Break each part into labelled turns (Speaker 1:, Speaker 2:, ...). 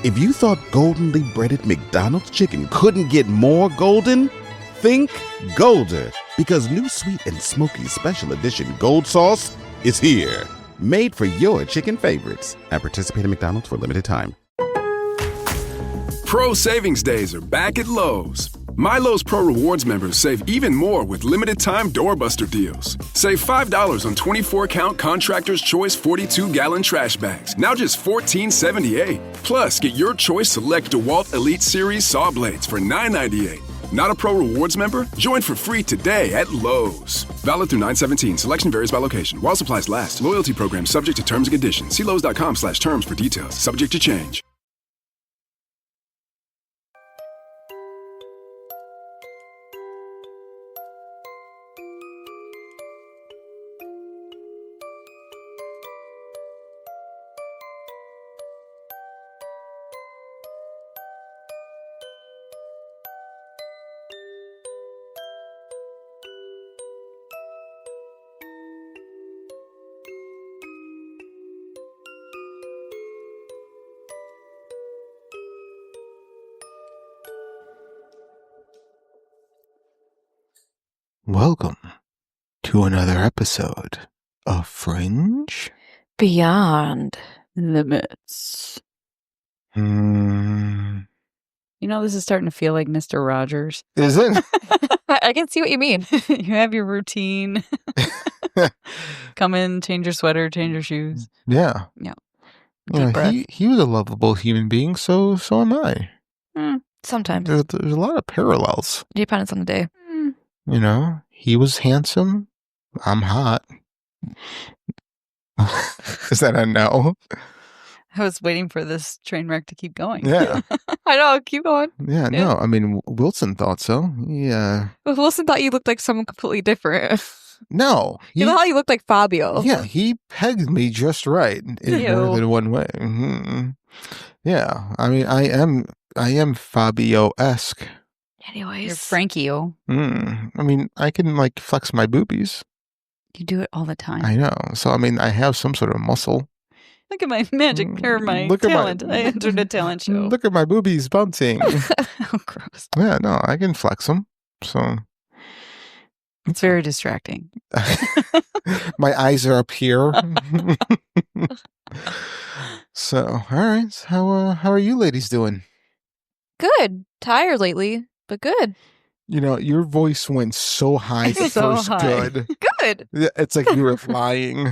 Speaker 1: If you thought goldenly breaded McDonald's chicken couldn't get more golden, think Golder, because new sweet and smoky special edition gold sauce is here. Made for your chicken favorites at participating McDonald's for a limited time.
Speaker 2: Pro Savings Days are back at Lowe's. My Lowe's Pro Rewards members save even more with limited-time doorbuster deals. Save $5 on 24-count Contractor's Choice 42-gallon trash bags, now just $14.78. Plus, get your choice select DeWalt Elite Series saw blades for $9.98. Not a Pro Rewards member? Join for free today at Lowe's. Valid through 9/17. Selection varies by location. While supplies last. Loyalty program subject to terms and conditions. See lowes.com/terms for details. Subject to change.
Speaker 3: Welcome to another episode of Fringe
Speaker 4: Beyond Limits.
Speaker 3: You
Speaker 4: You know, this is starting to feel like Mr. Rogers.
Speaker 3: Is it?
Speaker 4: I can see what you mean. You have your routine. Come in, change your sweater, change your shoes.
Speaker 3: Yeah.
Speaker 4: Yeah.
Speaker 3: Yeah,
Speaker 4: Deep breath.
Speaker 3: he was a lovable human being, so am I.
Speaker 4: Sometimes.
Speaker 3: There's a lot of parallels.
Speaker 4: Depends on the day.
Speaker 3: You know, he was handsome. I'm hot. Is that a no?
Speaker 4: I was waiting for this train wreck to keep going.
Speaker 3: Yeah.
Speaker 4: I know. Keep going.
Speaker 3: Yeah,
Speaker 4: Yeah.
Speaker 3: no. I mean, Wilson thought so. Yeah.
Speaker 4: Well, Wilson thought you looked like someone completely different.
Speaker 3: No.
Speaker 4: You know how you look like Fabio?
Speaker 3: Yeah, he pegged me just right in
Speaker 4: Ew.
Speaker 3: more than one way. Yeah, I mean, I am Fabio-esque.
Speaker 4: Anyways. You're Frankie-o.
Speaker 3: I mean, I can like flex my boobies.
Speaker 4: You do it all the time.
Speaker 3: I know. So, I mean, I have some sort of muscle.
Speaker 4: Look at my magic or my
Speaker 3: Look at my-
Speaker 4: talent. I entered a talent show.
Speaker 3: Look at my boobies bouncing.
Speaker 4: Oh, gross.
Speaker 3: Yeah, no, I can flex them. So,
Speaker 4: It's very distracting.
Speaker 3: my eyes are up here. So, all right. So how are you ladies doing?
Speaker 5: Good. Tired lately, but good.
Speaker 3: You know, your voice went so high at
Speaker 4: So
Speaker 3: first.
Speaker 4: high.
Speaker 3: Good.
Speaker 5: Good.
Speaker 3: Yeah, it's like you were lying,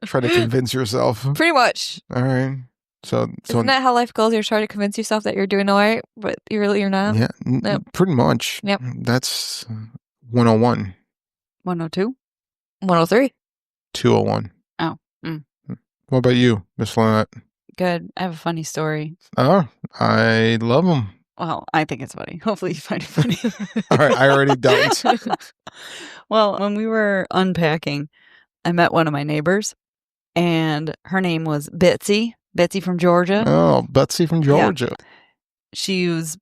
Speaker 3: trying to convince yourself.
Speaker 5: Pretty much.
Speaker 3: All right. So
Speaker 5: Isn't that how life goes? You're trying to convince yourself that you're doing all right, but you're not.
Speaker 3: yeah,
Speaker 5: Yep.
Speaker 3: pretty much.
Speaker 5: Yep.
Speaker 3: That's 101,
Speaker 4: 102?
Speaker 5: 103.
Speaker 3: 201.
Speaker 4: Oh. Mm.
Speaker 3: What about you, Miss Lynette?
Speaker 4: Good. I have a funny story.
Speaker 3: Oh, I love them.
Speaker 4: Well, I think it's funny. Hopefully you find it funny.
Speaker 3: All right, I already don't.
Speaker 4: Well, when we were unpacking, I met one of my neighbors, and her name was Betsy from Georgia.
Speaker 3: Oh, Betsy from Georgia.
Speaker 4: She's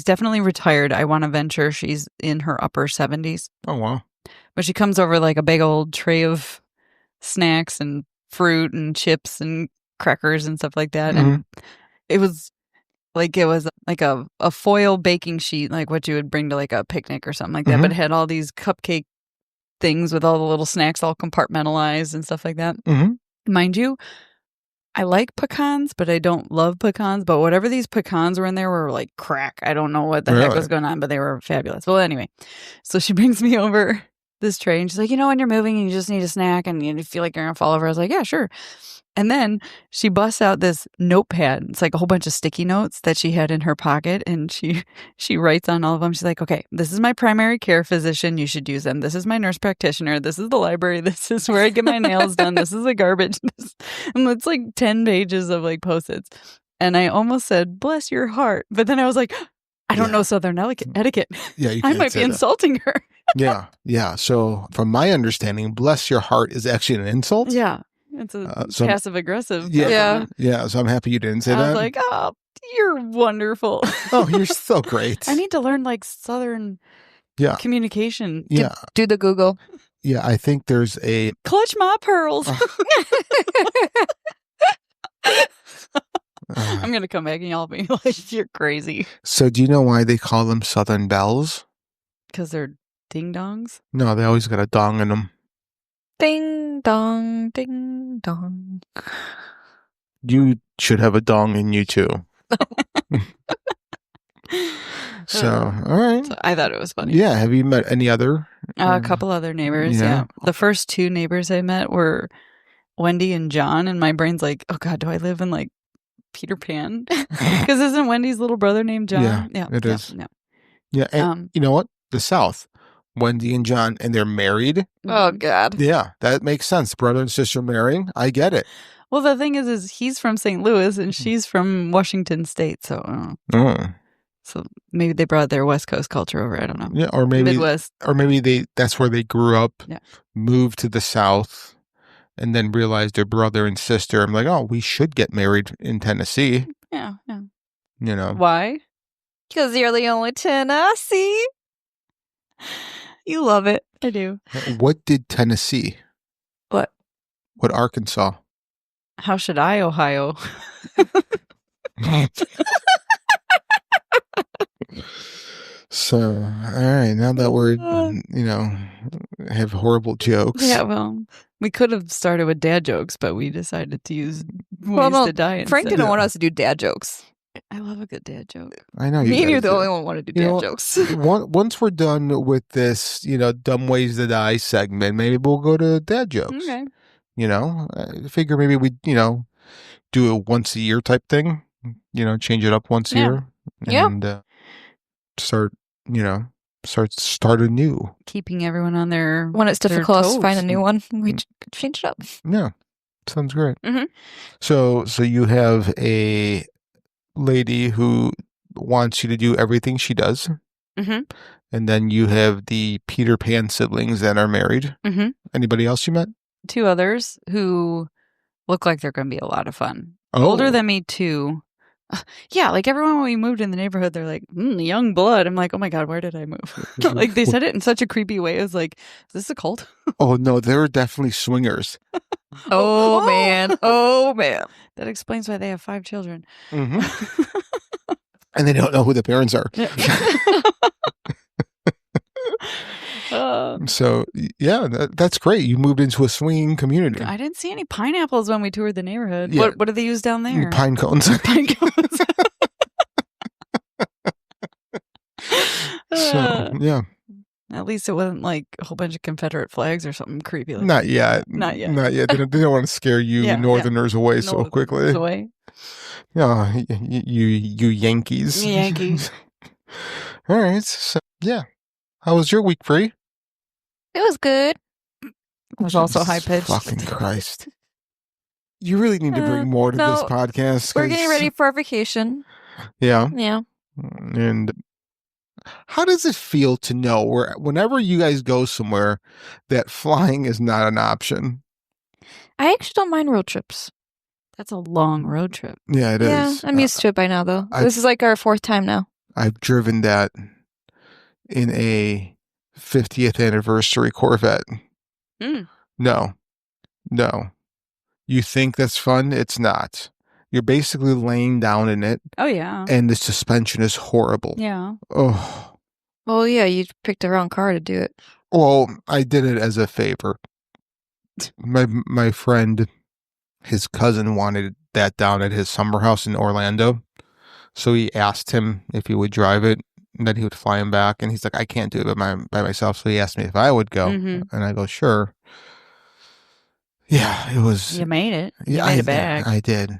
Speaker 4: definitely retired. I want to venture she's in her upper 70s.
Speaker 3: Oh, wow.
Speaker 4: But she comes over like a big old tray of snacks and fruit and chips and crackers and stuff like that. And it was like a foil baking sheet, like what you would bring to like a picnic or something like that. But it had all these cupcake things with all the little snacks all compartmentalized and stuff like that. Mind you, I like pecans, but I don't love pecans. But whatever these pecans were in there were like crack. I don't know what the heck
Speaker 3: Really?
Speaker 4: was going on, but they were fabulous. Well, anyway, so she brings me over this tray and she's like, when you're moving and you just need a snack and you feel like you're going to fall over. I was like, yeah, sure. And then she busts out this notepad. It's like a whole bunch of sticky notes that she had in her pocket. And she writes on all of them. She's like, okay, this is my primary care physician. You should use them. This is my nurse practitioner. This is the library. This is where I get my nails done. This is the garbage. And it's like 10 pages of like Post-its. And I almost said, bless your heart. But then I was like, I don't know Southern etiquette.
Speaker 3: Yeah, you
Speaker 4: I
Speaker 3: can't
Speaker 4: might be
Speaker 3: say that.
Speaker 4: insulting her.
Speaker 3: Yeah. So, from my understanding, bless your heart is actually an insult.
Speaker 4: Yeah. It's a
Speaker 3: so-
Speaker 4: passive aggressive.
Speaker 3: Yeah. Yeah. So I'm happy you didn't say
Speaker 4: I
Speaker 3: that.
Speaker 4: was like, oh, you're wonderful.
Speaker 3: Oh, you're so great.
Speaker 4: I need to learn like Southern
Speaker 3: Yeah.
Speaker 4: communication.
Speaker 3: Yeah.
Speaker 5: Do the Google.
Speaker 3: Yeah. I think there's a.
Speaker 4: Clutch my pearls. I'm going to come back and y'all be like, you're crazy.
Speaker 3: So do you know why they call them Southern Bells?
Speaker 4: Because they're ding-dongs?
Speaker 3: No, they always got a dong in them.
Speaker 5: Ding dong, ding dong.
Speaker 3: You should have a dong in you too. So, all right.
Speaker 4: So I thought it was funny.
Speaker 3: Yeah. Have you met any other?
Speaker 4: A couple other neighbors,
Speaker 3: yeah.
Speaker 4: yeah. The first two neighbors I met were Wendy and John, and my brain's like, oh God, do I live in like Peter Pan? Because isn't Wendy's little brother named John?
Speaker 3: Yeah, it is.
Speaker 4: Yeah.
Speaker 3: Yeah. And you know what? The South, Wendy and John, and they're married.
Speaker 5: Oh, God.
Speaker 3: Yeah, that makes sense. Brother and sister marrying. I get it.
Speaker 4: Well, the thing is he's from St. Louis and she's from Washington State, so so maybe they brought their West Coast culture over. I don't know.
Speaker 3: Yeah, or maybe
Speaker 4: Midwest,
Speaker 3: or maybe that's where they grew up.
Speaker 4: Yeah.
Speaker 3: Moved to the South, and then realized their brother and sister. I'm like, oh, we should get married in Tennessee.
Speaker 4: Yeah.
Speaker 3: You know
Speaker 4: Why?
Speaker 5: Because you're the only Tennessee. You love it.
Speaker 4: I do.
Speaker 3: What did Tennessee?
Speaker 5: What?
Speaker 3: What Arkansas?
Speaker 4: How should I, Ohio?
Speaker 3: So, all right. Now that we're, have horrible jokes.
Speaker 4: Yeah, well, we could have started with dad jokes, but we decided to use ways to die.
Speaker 5: Frank
Speaker 4: instead.
Speaker 5: didn't want us to do dad jokes.
Speaker 4: I love a good dad joke.
Speaker 3: I know.
Speaker 5: Me and you're the
Speaker 3: guys
Speaker 5: only
Speaker 3: do.
Speaker 5: one who want to do dad jokes.
Speaker 3: Once we're done with this, dumb ways to die segment, maybe we'll go to dad jokes.
Speaker 4: Okay.
Speaker 3: I figure maybe we, do a once a year type thing. Change it up once a year.
Speaker 5: Yeah.
Speaker 3: And start anew.
Speaker 4: Keeping everyone on their
Speaker 5: When it's
Speaker 4: their
Speaker 5: difficult to
Speaker 4: toes.
Speaker 5: find a new one, we change it up.
Speaker 3: Yeah. Sounds great.
Speaker 5: Mhm.
Speaker 3: So you have a lady who wants you to do everything she does.
Speaker 4: Mm-hmm.
Speaker 3: And then you have the Peter Pan siblings that are married.
Speaker 4: Mm-hmm.
Speaker 3: Anybody else you met?
Speaker 4: Two others who look like they're going to be a lot of fun.
Speaker 3: Oh.
Speaker 4: Older than me, too. Yeah, like everyone when we moved in the neighborhood, they're like, young blood. I'm like, oh my God, where did I move? Like they said it in such a creepy way. I was like, is this a cult?
Speaker 3: Oh, no, they're definitely swingers.
Speaker 5: Oh, man. Oh, man.
Speaker 4: That explains why they have 5 children.
Speaker 3: Mm-hmm. And they don't know who the parents are. So, yeah, that's great. You moved into a swinging community.
Speaker 4: I didn't see any pineapples when we toured the neighborhood.
Speaker 3: Yeah.
Speaker 4: What do they use down there?
Speaker 3: Pine cones.
Speaker 4: Pine cones.
Speaker 3: So, yeah.
Speaker 4: At least it wasn't like a whole bunch of Confederate flags or something creepy. Like
Speaker 3: Not yet.
Speaker 4: Not yet.
Speaker 3: Not yet. They don't want to scare you
Speaker 4: Yeah,
Speaker 3: Northerners away so
Speaker 4: Northerners
Speaker 3: quickly.
Speaker 4: away.
Speaker 3: Yeah, you Yankees.
Speaker 4: Yankees.
Speaker 3: All right. So, yeah. How was your week, Free?
Speaker 5: It was good.
Speaker 4: It was also
Speaker 3: Jesus
Speaker 4: high pitched.
Speaker 3: Fucking Christ. You really need to bring more to this podcast.
Speaker 5: We're getting ready for our vacation.
Speaker 3: Yeah.
Speaker 5: Yeah.
Speaker 3: And how does it feel to know whenever you guys go somewhere that flying is not an option?
Speaker 5: I actually don't mind road trips.
Speaker 4: That's a long road trip.
Speaker 3: Yeah, it is.
Speaker 5: I'm used to it by now, though. This is like our 4th time now.
Speaker 3: I've driven that in a 50th anniversary Corvette.
Speaker 4: Mm.
Speaker 3: No. You think that's fun? It's not. You're basically laying down in it.
Speaker 4: Oh, yeah.
Speaker 3: And the suspension is horrible.
Speaker 4: Yeah.
Speaker 3: Oh.
Speaker 5: Well, yeah, you picked the wrong car to do it.
Speaker 3: Well, I did it as a favor. My friend, his cousin wanted that down at his summer house in Orlando. So he asked him if he would drive it, and then he would fly him back. And he's like, I can't do it by myself. So he asked me if I would go.
Speaker 4: Mm-hmm.
Speaker 3: And I go, sure. Yeah, it was.
Speaker 4: You made it. You
Speaker 3: Yeah,
Speaker 4: made it back.
Speaker 3: I did.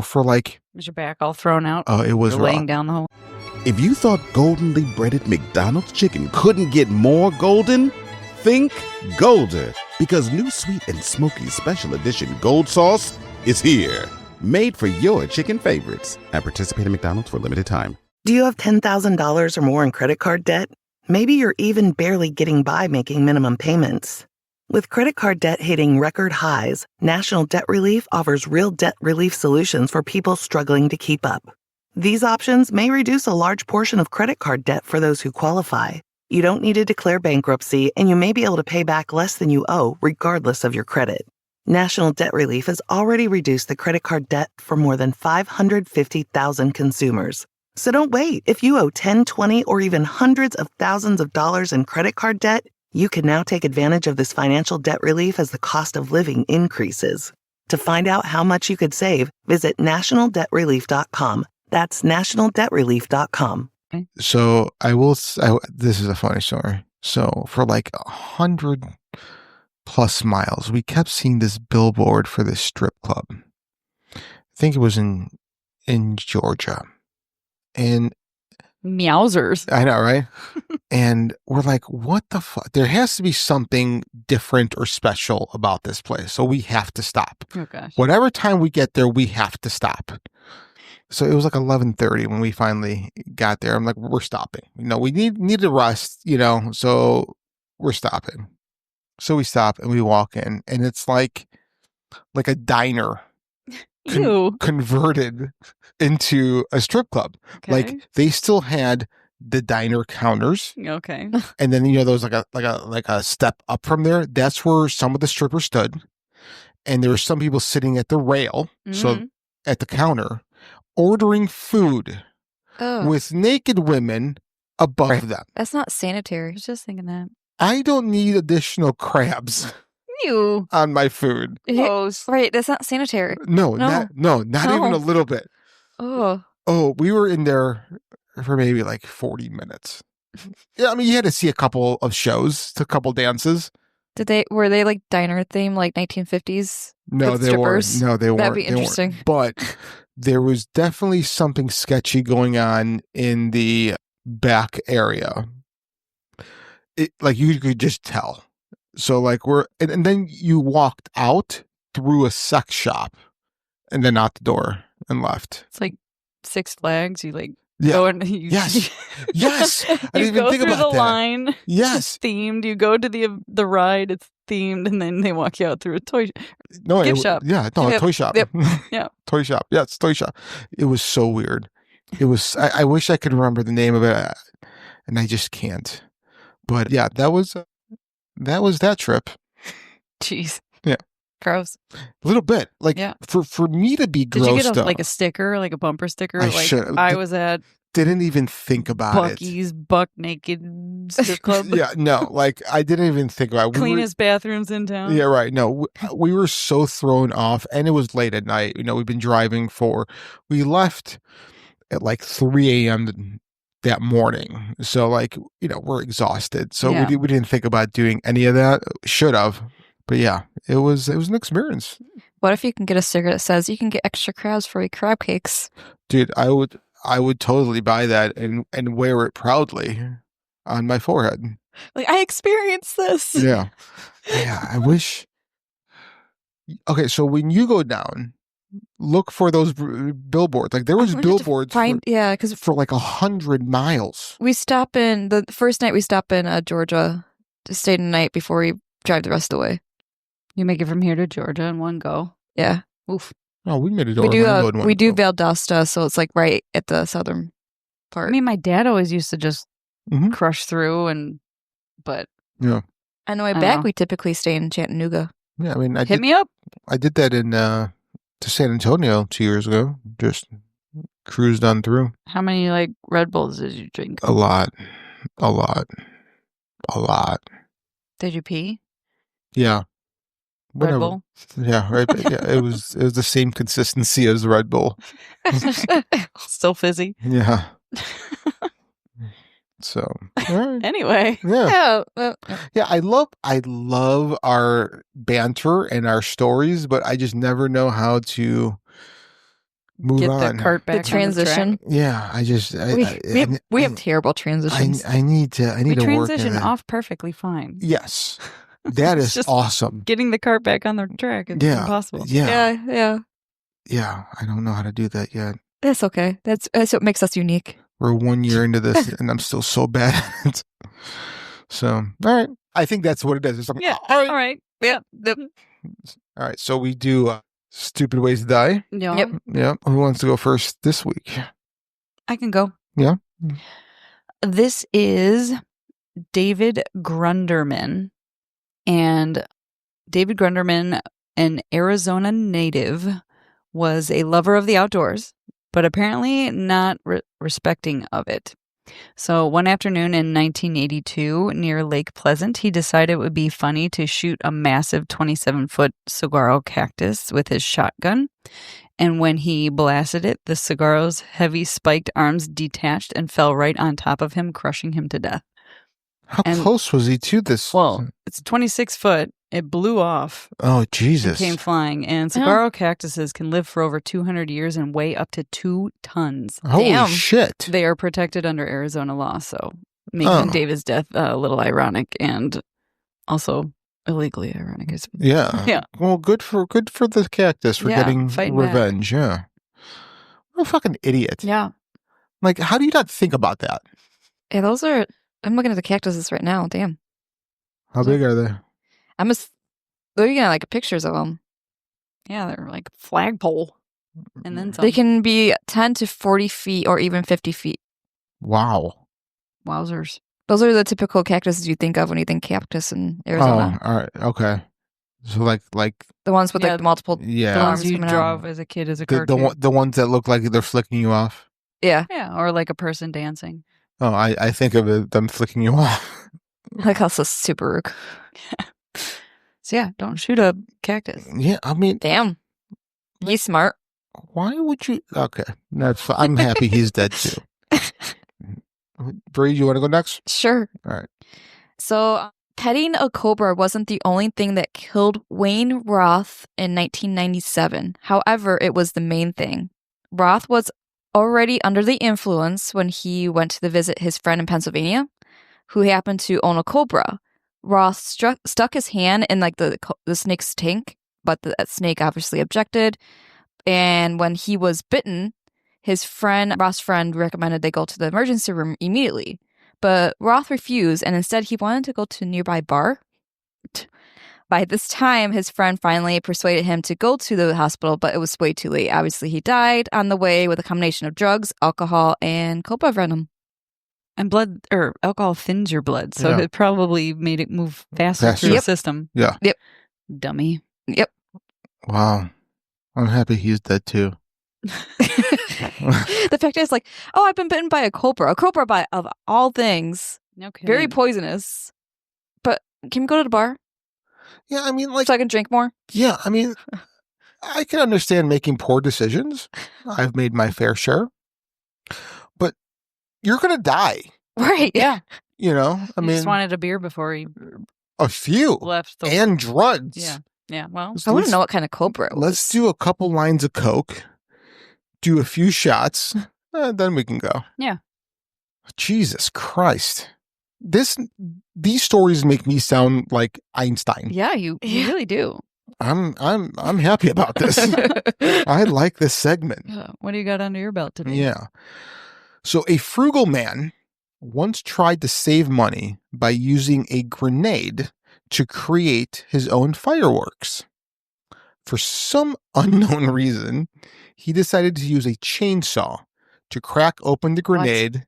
Speaker 3: For like.
Speaker 4: Was your back all thrown out?
Speaker 3: Oh, it was
Speaker 4: You're laying
Speaker 3: rough.
Speaker 4: down the whole.
Speaker 1: If you thought goldenly breaded McDonald's chicken couldn't get more golden, think Golder, because new sweet and smoky special edition gold sauce is here. Made for your chicken favorites at participating McDonald's for a limited time.
Speaker 6: Do you have $10,000 or more in credit card debt? Maybe you're even barely getting by making minimum payments. With credit card debt hitting record highs, National Debt Relief offers real debt relief solutions for people struggling to keep up. These options may reduce a large portion of credit card debt for those who qualify. You don't need to declare bankruptcy, and you may be able to pay back less than you owe, regardless of your credit. National Debt Relief has already reduced the credit card debt for more than 550,000 consumers. So don't wait. If you owe 10, 20, or even hundreds of thousands of dollars in credit card debt, you can now take advantage of this financial debt relief as the cost of living increases. To find out how much you could save, visit nationaldebtrelief.com. That's nationaldebtrelief.com.
Speaker 3: So this is a funny story. So for like 100 plus miles, we kept seeing this billboard for this strip club. I think it was in Georgia. And
Speaker 4: Meowsers.
Speaker 3: I know, right? And we're like, what the fuck? There has to be something different or special about this place. So we have to stop.
Speaker 4: Oh, gosh.
Speaker 3: Whatever time we get there, we have to stop. So it was like 11:30 when we finally got there. I'm like, we're stopping. We need to rest, so we're stopping. So we stop and we walk in, and it's like a diner
Speaker 4: Ew.
Speaker 3: converted into a strip club.
Speaker 4: Okay.
Speaker 3: Like they still had the diner counters,
Speaker 4: Okay.
Speaker 3: and then there was like a step up from there. That's where some of the strippers stood, and there were some people sitting at the rail, so at the counter, ordering food with naked women above them.
Speaker 5: That's not
Speaker 4: I
Speaker 5: sanitary.
Speaker 4: was just thinking that.
Speaker 3: I don't need additional crabs
Speaker 5: Ew.
Speaker 3: on my food.
Speaker 4: Gross.
Speaker 5: Right, that's not sanitary.
Speaker 3: No,
Speaker 5: No.
Speaker 3: not even a little bit.
Speaker 5: Oh.
Speaker 3: Oh, we were in there for maybe like 40 minutes. Yeah, I mean, you had to see a couple of shows, a couple dances.
Speaker 5: Were they like diner theme, like 1950s?
Speaker 3: No,
Speaker 5: with
Speaker 3: they weren't.
Speaker 5: strippers?
Speaker 3: No, they weren't.
Speaker 5: That'd be
Speaker 3: They weren't.
Speaker 5: interesting.
Speaker 3: But there was definitely something sketchy going on in the back area. Like you could just tell. So like and then you walked out through a sex shop and then out the door and left.
Speaker 4: It's like Six Flags. You
Speaker 3: Yeah.
Speaker 4: go and you
Speaker 3: Yes. Yes. I
Speaker 4: you
Speaker 3: didn't even
Speaker 4: go
Speaker 3: think
Speaker 4: through
Speaker 3: about
Speaker 4: the
Speaker 3: that.
Speaker 4: line.
Speaker 3: Yes.
Speaker 4: It's themed. You go to the ride. It's themed, and then they walk you out through a toy.
Speaker 3: No,
Speaker 4: Gift shop.
Speaker 3: Yeah, no,
Speaker 5: Yep.
Speaker 3: a toy shop.
Speaker 5: Yep.
Speaker 4: Yeah.
Speaker 3: Toy shop. Yeah, it's a toy shop. It was so weird. It was. I wish I could remember the name of it, and I just can't. But yeah, that was that trip.
Speaker 4: Jeez.
Speaker 3: Yeah.
Speaker 4: Gross.
Speaker 3: A little bit. Like
Speaker 4: Yeah.
Speaker 3: for me to be
Speaker 4: Did
Speaker 3: grossed
Speaker 4: you get
Speaker 3: out,
Speaker 4: like a sticker, like a bumper sticker?
Speaker 3: I
Speaker 4: Like
Speaker 3: should-
Speaker 4: I was at
Speaker 3: didn't even think about
Speaker 4: Bucky's Buck Naked Strip Club.
Speaker 3: it. Yeah, no, like I didn't even think about it.
Speaker 4: Cleanest bathrooms in town.
Speaker 3: Yeah, right. No, we were so thrown off, and it was late at night. We've been driving we left at like 3 a.m. that morning. So like, we're exhausted. So
Speaker 4: Yeah.
Speaker 3: we didn't think about doing any of that. Should have. But yeah, it was an experience.
Speaker 5: What if you can get a sticker that says you can get extra crabs for your crab cakes?
Speaker 3: Dude, I would totally buy that and wear it proudly on my forehead.
Speaker 5: Like, I experienced this.
Speaker 3: Yeah. Yeah, I wish. Okay, so when you go down, look for those billboards. Like there was billboards
Speaker 5: because
Speaker 3: for like 100 miles.
Speaker 5: we stop in the first night. We stop in Georgia to stay the night before we drive the rest of the way.
Speaker 4: You make it from here to Georgia in one go.
Speaker 5: Yeah,
Speaker 4: Oof.
Speaker 3: Oh, we made it to
Speaker 5: we do.
Speaker 3: Orlando in one
Speaker 5: We do
Speaker 3: go.
Speaker 5: Valdosta, so it's like right at the southern part.
Speaker 4: I mean, my dad always used to just
Speaker 3: Mhm.
Speaker 4: crush through, but
Speaker 3: Yeah.
Speaker 5: On the way
Speaker 4: I
Speaker 5: back,
Speaker 4: know.
Speaker 5: we typically stay in Chattanooga.
Speaker 3: Yeah, I mean,
Speaker 4: hit me up.
Speaker 3: I did that in to San Antonio 2 years ago. Just cruised on through.
Speaker 4: How many Red Bulls did you drink?
Speaker 3: A lot.
Speaker 5: Did you pee?
Speaker 3: Yeah.
Speaker 4: Red
Speaker 3: Whatever.
Speaker 4: Bull.
Speaker 3: Yeah, right. But yeah, it was the same consistency as the Red Bull.
Speaker 4: Still fizzy.
Speaker 3: Yeah. So, all right.
Speaker 4: Anyway,
Speaker 3: Yeah.
Speaker 5: Oh,
Speaker 3: Yeah, I love our banter and our stories, but I just never know how to move
Speaker 4: get
Speaker 3: on.
Speaker 4: the cart back.
Speaker 5: the transition.
Speaker 3: Yeah,
Speaker 5: We have terrible transitions.
Speaker 3: I need to
Speaker 4: We
Speaker 3: work on
Speaker 4: transition
Speaker 3: that.
Speaker 4: off perfectly fine.
Speaker 3: Yes. That
Speaker 4: It's
Speaker 3: is
Speaker 4: just-
Speaker 3: awesome.
Speaker 4: Getting the cart back on the track is
Speaker 3: Yeah.
Speaker 4: impossible.
Speaker 3: Yeah.
Speaker 5: Yeah.
Speaker 3: I don't know how to do that yet.
Speaker 5: That's okay. That's what makes us unique.
Speaker 3: We're 1 year into this and I'm still so bad at it. So, all right. I think that's what it is. It's like,
Speaker 4: Yeah.
Speaker 3: all right.
Speaker 4: All right. Yeah.
Speaker 3: All right. So we do Stupid Ways to Die.
Speaker 4: Yeah.
Speaker 5: Yep.
Speaker 3: Yeah. Who wants to go first this week?
Speaker 4: I can go.
Speaker 3: Yeah.
Speaker 4: This is David Grunderman. And David Grunderman an Arizona native, was a lover of the outdoors, but apparently not respecting of it. So one afternoon in 1982 near Lake Pleasant, he decided it would be funny to shoot a massive 27-foot saguaro cactus with his shotgun. And when he blasted it, the saguaro's heavy spiked arms detached and fell right on top of him, crushing him to death.
Speaker 3: How close was he to this?
Speaker 4: Well, it's 26 foot. It blew off.
Speaker 3: Oh, Jesus.
Speaker 4: It came flying. And saguaro cactuses can live for over 200 years and weigh up to 2 tons.
Speaker 3: Holy shit.
Speaker 4: They are protected under Arizona law, so making David's death a little ironic and also illegally ironic. I suppose.
Speaker 3: Yeah. Well, good for the cactus for getting revenge. Back. Yeah. What a fucking idiot.
Speaker 4: Yeah.
Speaker 3: Like, how do you not think about that?
Speaker 5: Yeah, those are... I'm looking at the cactuses right now. Damn.
Speaker 3: How big are they?
Speaker 5: I'm just looking at like pictures of them.
Speaker 4: Yeah, they're like flagpole. And then some.
Speaker 5: They can be 10 to 40 feet or even 50 feet.
Speaker 3: Wow.
Speaker 4: Wowzers.
Speaker 5: Those are the typical cactuses you think of when you think cactus in Arizona.
Speaker 3: Oh, all right. Okay. So like
Speaker 5: the ones with like the multiple
Speaker 4: the ones you draw as a kid as a cartoon.
Speaker 3: The ones that look like they're flicking you off.
Speaker 5: Yeah.
Speaker 4: Yeah, or like a person dancing.
Speaker 3: Oh, I think of it, them flicking you off.
Speaker 5: Like also super rook.
Speaker 4: So yeah, don't shoot a cactus.
Speaker 3: Yeah, I mean,
Speaker 5: damn, he's smart.
Speaker 3: Why would you? Okay, I'm happy he's dead too. Bree, you want to go next?
Speaker 5: Sure.
Speaker 3: All right.
Speaker 5: So petting a cobra wasn't the only thing that killed Wayne Roth in 1997. However, it was the main thing. Roth was already under the influence when he went to visit his friend in Pennsylvania, who happened to own a cobra. Roth stuck his hand in like the snake's tank, but that snake obviously objected. And when he was bitten, Roth's friend recommended they go to the emergency room immediately. But Roth refused, and instead he wanted to go to a nearby bar. By this time, his friend finally persuaded him to go to the hospital, but it was way too late. Obviously, he died on the way with a combination of drugs, alcohol, and cobra venom.
Speaker 4: And blood or alcohol thins your blood, so it probably made it move faster through the system.
Speaker 3: Yeah.
Speaker 5: Yep.
Speaker 4: Dummy.
Speaker 5: Yep.
Speaker 3: Wow. I'm happy he's dead too.
Speaker 5: The fact is, like, oh, I've been bitten by a cobra. A cobra bite, of all things, very poisonous. But can we go to the bar?
Speaker 3: Yeah, I mean, like,
Speaker 5: so I can drink more.
Speaker 3: Yeah, I mean, I can understand making poor decisions. I've made my fair share, but you're gonna die,
Speaker 5: right?
Speaker 4: Yeah.
Speaker 3: You know, I mean,
Speaker 4: just wanted a beer before he
Speaker 3: a few
Speaker 4: left
Speaker 3: and drugs.
Speaker 4: Yeah. Yeah. Well,
Speaker 5: I want to know what kind of cobra it was.
Speaker 3: Let's do a couple lines of Coke, do a few shots, then we can go.
Speaker 4: Yeah.
Speaker 3: Jesus Christ. These stories make me sound like Einstein.
Speaker 4: Yeah, you really do.
Speaker 3: I'm happy about this. I like this segment.
Speaker 4: What do you got under your belt today?
Speaker 3: Yeah. So a frugal man once tried to save money by using a grenade to create his own fireworks. For some unknown reason, he decided to use a chainsaw to crack open the grenade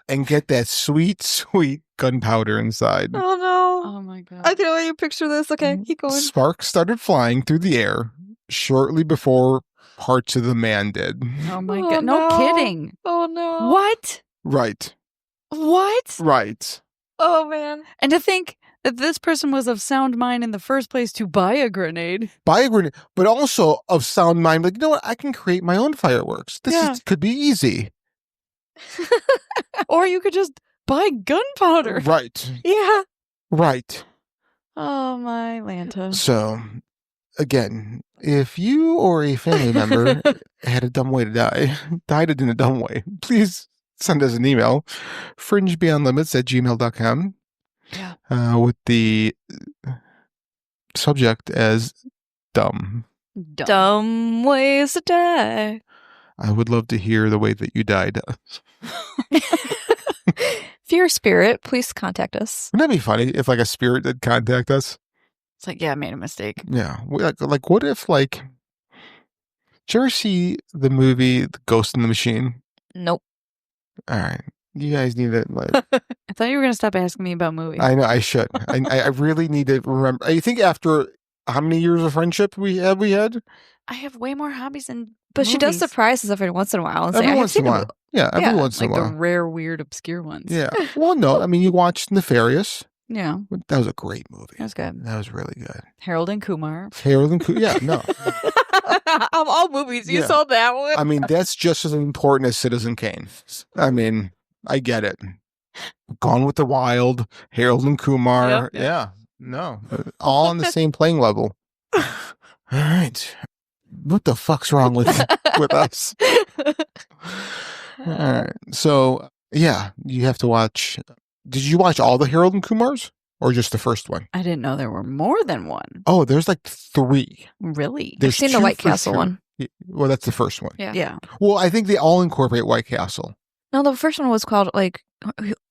Speaker 3: and get that sweet, sweet gunpowder inside.
Speaker 5: Oh no.
Speaker 4: Oh my God.
Speaker 5: I can only picture this. Okay, keep going.
Speaker 3: Sparks started flying through the air shortly before parts of the man did.
Speaker 4: Oh my God. No kidding.
Speaker 5: Oh no.
Speaker 4: What?
Speaker 3: Right.
Speaker 4: What?
Speaker 3: Right.
Speaker 5: Oh man.
Speaker 4: And to think that this person was of sound mind in the first place to buy a grenade.
Speaker 3: But also of sound mind. Like, you know what? I can create my own fireworks. This could be easy.
Speaker 4: Or you could just buy gunpowder.
Speaker 3: Right.
Speaker 5: Yeah.
Speaker 3: Right.
Speaker 4: Oh my Lanta.
Speaker 3: So, again, if you or a family member had a dumb way to died in a dumb way, please send us an email, fringebeyondlimits@gmail.com.
Speaker 4: Yeah.
Speaker 3: With the subject as dumb.
Speaker 5: Dumb ways to die.
Speaker 3: I would love to hear the way that you died.
Speaker 5: If you're a spirit, please contact us.
Speaker 3: Wouldn't that be funny if like a spirit did contact us?
Speaker 4: It's like, yeah, I made a mistake.
Speaker 3: Yeah. Like what if like, did you ever see the movie The Ghost in the Machine?
Speaker 5: Nope.
Speaker 3: All right. You guys need to like.
Speaker 4: I thought you were going to stop asking me about movies.
Speaker 3: I know I should. I really need to remember. I think after how many years of friendship we had?
Speaker 4: I have way more hobbies than
Speaker 5: But she does
Speaker 4: movies.
Speaker 5: surprise us every once in a while and say,
Speaker 3: Every
Speaker 5: I have
Speaker 3: once in
Speaker 5: seen
Speaker 3: a
Speaker 5: a
Speaker 3: while.
Speaker 5: movie.
Speaker 3: Yeah, every
Speaker 5: Yeah,
Speaker 3: once in
Speaker 4: like
Speaker 3: a
Speaker 4: the
Speaker 3: while.
Speaker 4: rare, weird, obscure ones.
Speaker 3: Yeah. Well, no, I mean, you watched Nefarious.
Speaker 4: Yeah.
Speaker 3: That was a great movie.
Speaker 4: That was good.
Speaker 3: That was really good.
Speaker 4: Harold and Kumar.
Speaker 3: Harold and yeah, no.
Speaker 5: Of all movies, you
Speaker 3: Yeah.
Speaker 5: saw that one.
Speaker 3: I mean, that's just as important as Citizen Kane. I mean, I get it. Gone with the Wild, Harold and Kumar.
Speaker 4: Yep.
Speaker 3: Yeah, no. All on the same playing level. All right. What the fuck's wrong with us? All right. So, yeah, you have to watch. Did you watch all the Harold and Kumars or just the first one?
Speaker 4: I didn't know there were more than one.
Speaker 3: Oh, there's like 3.
Speaker 4: Really?
Speaker 5: I've
Speaker 3: There's
Speaker 5: seen the
Speaker 3: 2
Speaker 5: White
Speaker 3: for
Speaker 5: Castle
Speaker 3: sure.
Speaker 5: one.
Speaker 3: Well, that's the first one.
Speaker 5: Yeah.
Speaker 4: Yeah.
Speaker 3: Well, I think they all incorporate White Castle.
Speaker 5: No, the first one was called like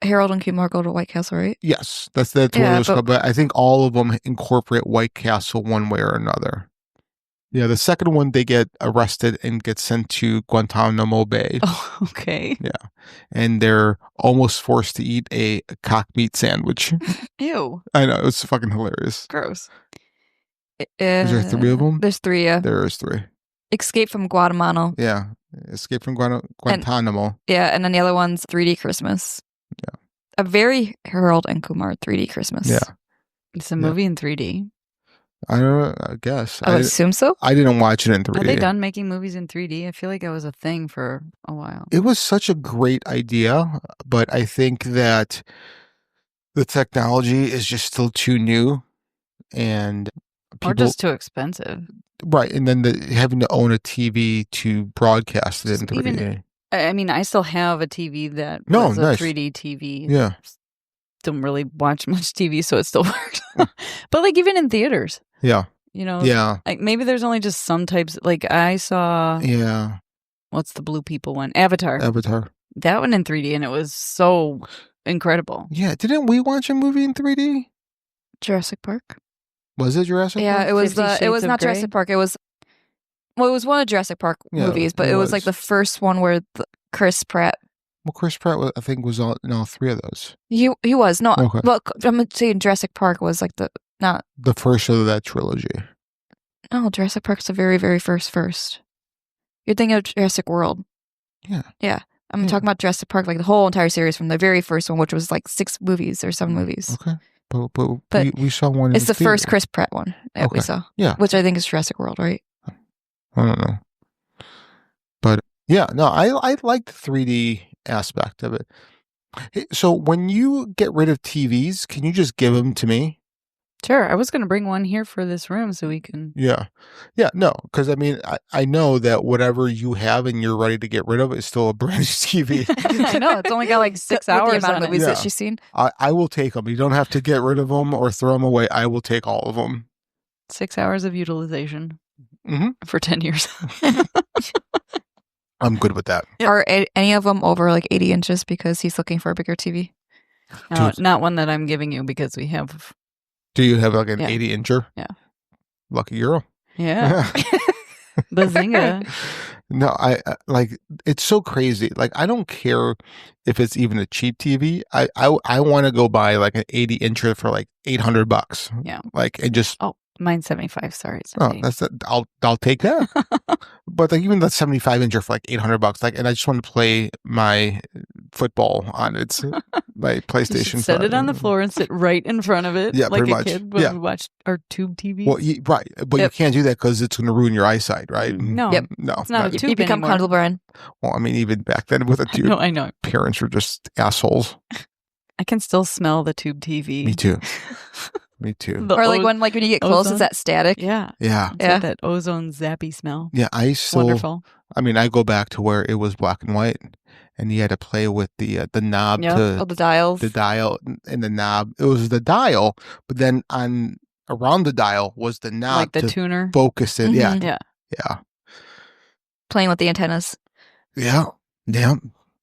Speaker 5: Harold and Kumar Go to White Castle, right?
Speaker 3: Yes, that's what
Speaker 5: Yeah,
Speaker 3: it was called. But I think all of them incorporate White Castle one way or another. Yeah, the second one, they get arrested and get sent to Guantanamo Bay.
Speaker 4: Oh, okay.
Speaker 3: And they're almost forced to eat a cock meat sandwich.
Speaker 4: Ew.
Speaker 3: I know, it's fucking hilarious.
Speaker 4: Gross.
Speaker 3: Is there 3 of them?
Speaker 5: There's 3, yeah.
Speaker 3: There is 3.
Speaker 5: Escape from Guatemala.
Speaker 3: Yeah. Escape from Guantanamo.
Speaker 5: Yeah, and then the other one's 3D Christmas.
Speaker 3: Yeah.
Speaker 5: A very Harold and Kumar 3D Christmas.
Speaker 3: Yeah.
Speaker 4: It's a movie in 3D.
Speaker 3: I don't know, I guess.
Speaker 5: I would assume so.
Speaker 3: I didn't watch it in 3D.
Speaker 4: Are they done making movies in 3D? I feel like it was a thing for a while.
Speaker 3: It was such a great idea, but I think that the technology is just still too new and
Speaker 4: Or just too expensive.
Speaker 3: right. And then having to own a TV to broadcast it in
Speaker 4: Just
Speaker 3: 3D.
Speaker 4: even- I mean, I still have a TV that
Speaker 3: No,
Speaker 4: was
Speaker 3: nice.
Speaker 4: a 3D TV.
Speaker 3: Yeah.
Speaker 4: Don't really watch much TV, so it still works. But like even in theaters,
Speaker 3: Yeah.
Speaker 4: you know,
Speaker 3: Yeah.
Speaker 4: like maybe there's only just some types. Like I saw,
Speaker 3: Yeah.
Speaker 4: what's the blue people one? Avatar.
Speaker 3: Avatar.
Speaker 4: That one in 3D, and it was so incredible.
Speaker 3: Yeah. Didn't we watch a movie in 3D?
Speaker 5: Jurassic Park.
Speaker 3: Was it Jurassic
Speaker 5: Yeah,
Speaker 3: Park?
Speaker 5: it was
Speaker 4: 50
Speaker 5: it
Speaker 4: Shades
Speaker 5: was
Speaker 4: of
Speaker 5: not
Speaker 4: Grey?
Speaker 5: Jurassic Park. It was one of Jurassic Park
Speaker 3: Yeah,
Speaker 5: movies, but
Speaker 3: it
Speaker 5: it was like
Speaker 3: was.
Speaker 5: the first one where Chris Pratt.
Speaker 3: Well, Chris Pratt, I think, was in all 3 of those.
Speaker 5: He was no.
Speaker 3: Okay.
Speaker 5: Look, I'm saying Jurassic Park was like the not.
Speaker 3: The first of that trilogy.
Speaker 5: No, Jurassic Park's the very very first. You're thinking of Jurassic World.
Speaker 3: Yeah.
Speaker 5: Yeah. I'm
Speaker 3: Yeah.
Speaker 5: talking about Jurassic Park, like the whole entire series from the very first one, which was like 6 movies or 7 movies.
Speaker 3: Okay. But
Speaker 5: But
Speaker 3: we saw one in
Speaker 5: It's the first
Speaker 3: theater.
Speaker 5: Chris Pratt one that we
Speaker 3: Okay.
Speaker 5: saw.
Speaker 3: Yeah.
Speaker 5: Which I think is Jurassic World, right?
Speaker 3: I don't know. But yeah, no, I like the 3D aspect of it. Hey, so when you get rid of TVs, can you just give them to me?
Speaker 4: Sure, I was going to bring one here for this room so we can.
Speaker 3: Yeah. Yeah, no, because I mean, I know that whatever you have and you're ready to get rid of is still a brand new TV.
Speaker 4: I know it's only got like 6
Speaker 5: With the
Speaker 4: hours
Speaker 5: amount
Speaker 4: on
Speaker 5: of
Speaker 4: it.
Speaker 5: movies
Speaker 3: Yeah.
Speaker 5: that she's seen.
Speaker 3: I will take them. You don't have to get rid of them or throw them away. I will take all of them.
Speaker 4: 6 hours of utilization
Speaker 3: Mhm.
Speaker 4: for 10 years.
Speaker 3: I'm good with that.
Speaker 5: Are any of them over like 80 inches because he's looking for a bigger TV?
Speaker 4: No,
Speaker 3: Dude.
Speaker 4: not one that I'm giving you because we have.
Speaker 3: Do you have like an
Speaker 4: Yeah.
Speaker 3: 80 incher?
Speaker 4: Yeah.
Speaker 3: Lucky girl.
Speaker 4: Yeah. Bazinga.
Speaker 3: No, I like it's so crazy. Like I don't care if it's even a cheap TV. I want to go buy like an 80 incher for like $800.
Speaker 4: Yeah.
Speaker 3: Like and just
Speaker 4: Oh, mine's 75. Sorry. It's
Speaker 3: oh,
Speaker 4: 80.
Speaker 3: that's I'll take that. But like even the 75 incher for like $800. Like, and I just want to play my football on it. My
Speaker 4: You
Speaker 3: PlayStation.
Speaker 4: should set it
Speaker 3: 5.
Speaker 4: on the floor and sit right in front of it.
Speaker 3: Yeah,
Speaker 4: like
Speaker 3: pretty
Speaker 4: a
Speaker 3: much.
Speaker 4: kid when
Speaker 3: Yeah.
Speaker 4: we watched our tube TV.
Speaker 3: Well, right, but you
Speaker 4: Yep.
Speaker 3: can't do that because it's going to ruin your eyesight, right?
Speaker 4: No.
Speaker 5: Yep.
Speaker 3: No,
Speaker 4: It's not a
Speaker 5: You
Speaker 4: tube
Speaker 5: become
Speaker 4: anymore.
Speaker 5: comfortable, Brian.
Speaker 3: Well, I mean, even back then with a tube,
Speaker 4: I know.
Speaker 3: parents were just assholes.
Speaker 4: I can still smell the tube TV.
Speaker 3: Me too. Me too.
Speaker 4: The
Speaker 5: Or like
Speaker 4: o-
Speaker 5: when you get close,
Speaker 4: ozone?
Speaker 5: is that static?
Speaker 4: Yeah.
Speaker 3: Yeah.
Speaker 4: It's
Speaker 5: Yeah.
Speaker 4: like that ozone zappy smell.
Speaker 3: Yeah. I still,
Speaker 4: Wonderful.
Speaker 3: I mean, I go back to where it was black and white and you had to play with the knob
Speaker 4: Yep.
Speaker 5: Oh,
Speaker 3: to
Speaker 5: the dials.
Speaker 3: the dial and the knob. It was the dial, but then around the dial was the knob
Speaker 4: Like the
Speaker 3: to
Speaker 4: tuner.
Speaker 3: focus it. Yeah.
Speaker 5: Mhm.
Speaker 4: Yeah.
Speaker 3: Yeah.
Speaker 5: Playing with the antennas.
Speaker 3: Yeah. Yeah.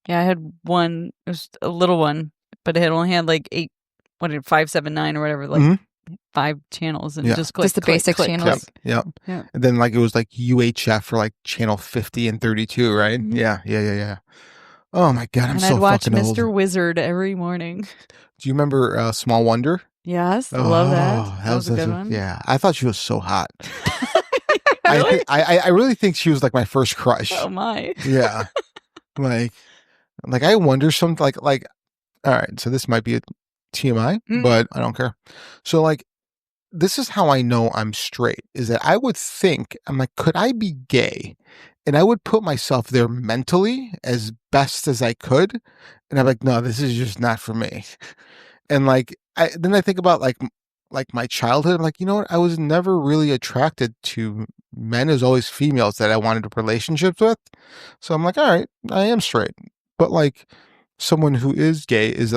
Speaker 4: Yeah, I had one. It was a little one, but it only had like 579 or whatever, like
Speaker 3: Mhm.
Speaker 4: 5 channels, and
Speaker 3: Yeah.
Speaker 4: just click,
Speaker 5: Just the
Speaker 4: click,
Speaker 5: basic
Speaker 4: click,
Speaker 5: channels.
Speaker 4: click.
Speaker 3: Yep.
Speaker 4: Yeah.
Speaker 3: And then like it was like UHF for like channel 50 and 32, right?
Speaker 4: Mhm.
Speaker 3: Yeah. Oh my God, I'm
Speaker 4: And
Speaker 3: so
Speaker 4: I'd watch
Speaker 3: fucking
Speaker 4: Mr.
Speaker 3: old.
Speaker 4: Wizard every morning.
Speaker 3: Do you remember Small Wonder?
Speaker 4: Yes, love that.
Speaker 3: That
Speaker 4: was a good one.
Speaker 3: Yeah, I thought she was so hot.
Speaker 4: Really?
Speaker 3: I really think she was like my first crush.
Speaker 4: Oh my.
Speaker 3: Yeah, like I wonder some like. All right, so this might be a TMI, but I don't care. So like, this is how I know I'm straight. Is that I would think I'm like, could I be gay? And I would put myself there mentally as best as I could, and I'm like, no, this is just not for me. And like, then I think about like my childhood. I'm like, you know what? I was never really attracted to men. It was always females that I wanted relationships with. So I'm like, all right, I am straight. But like, someone who is gay is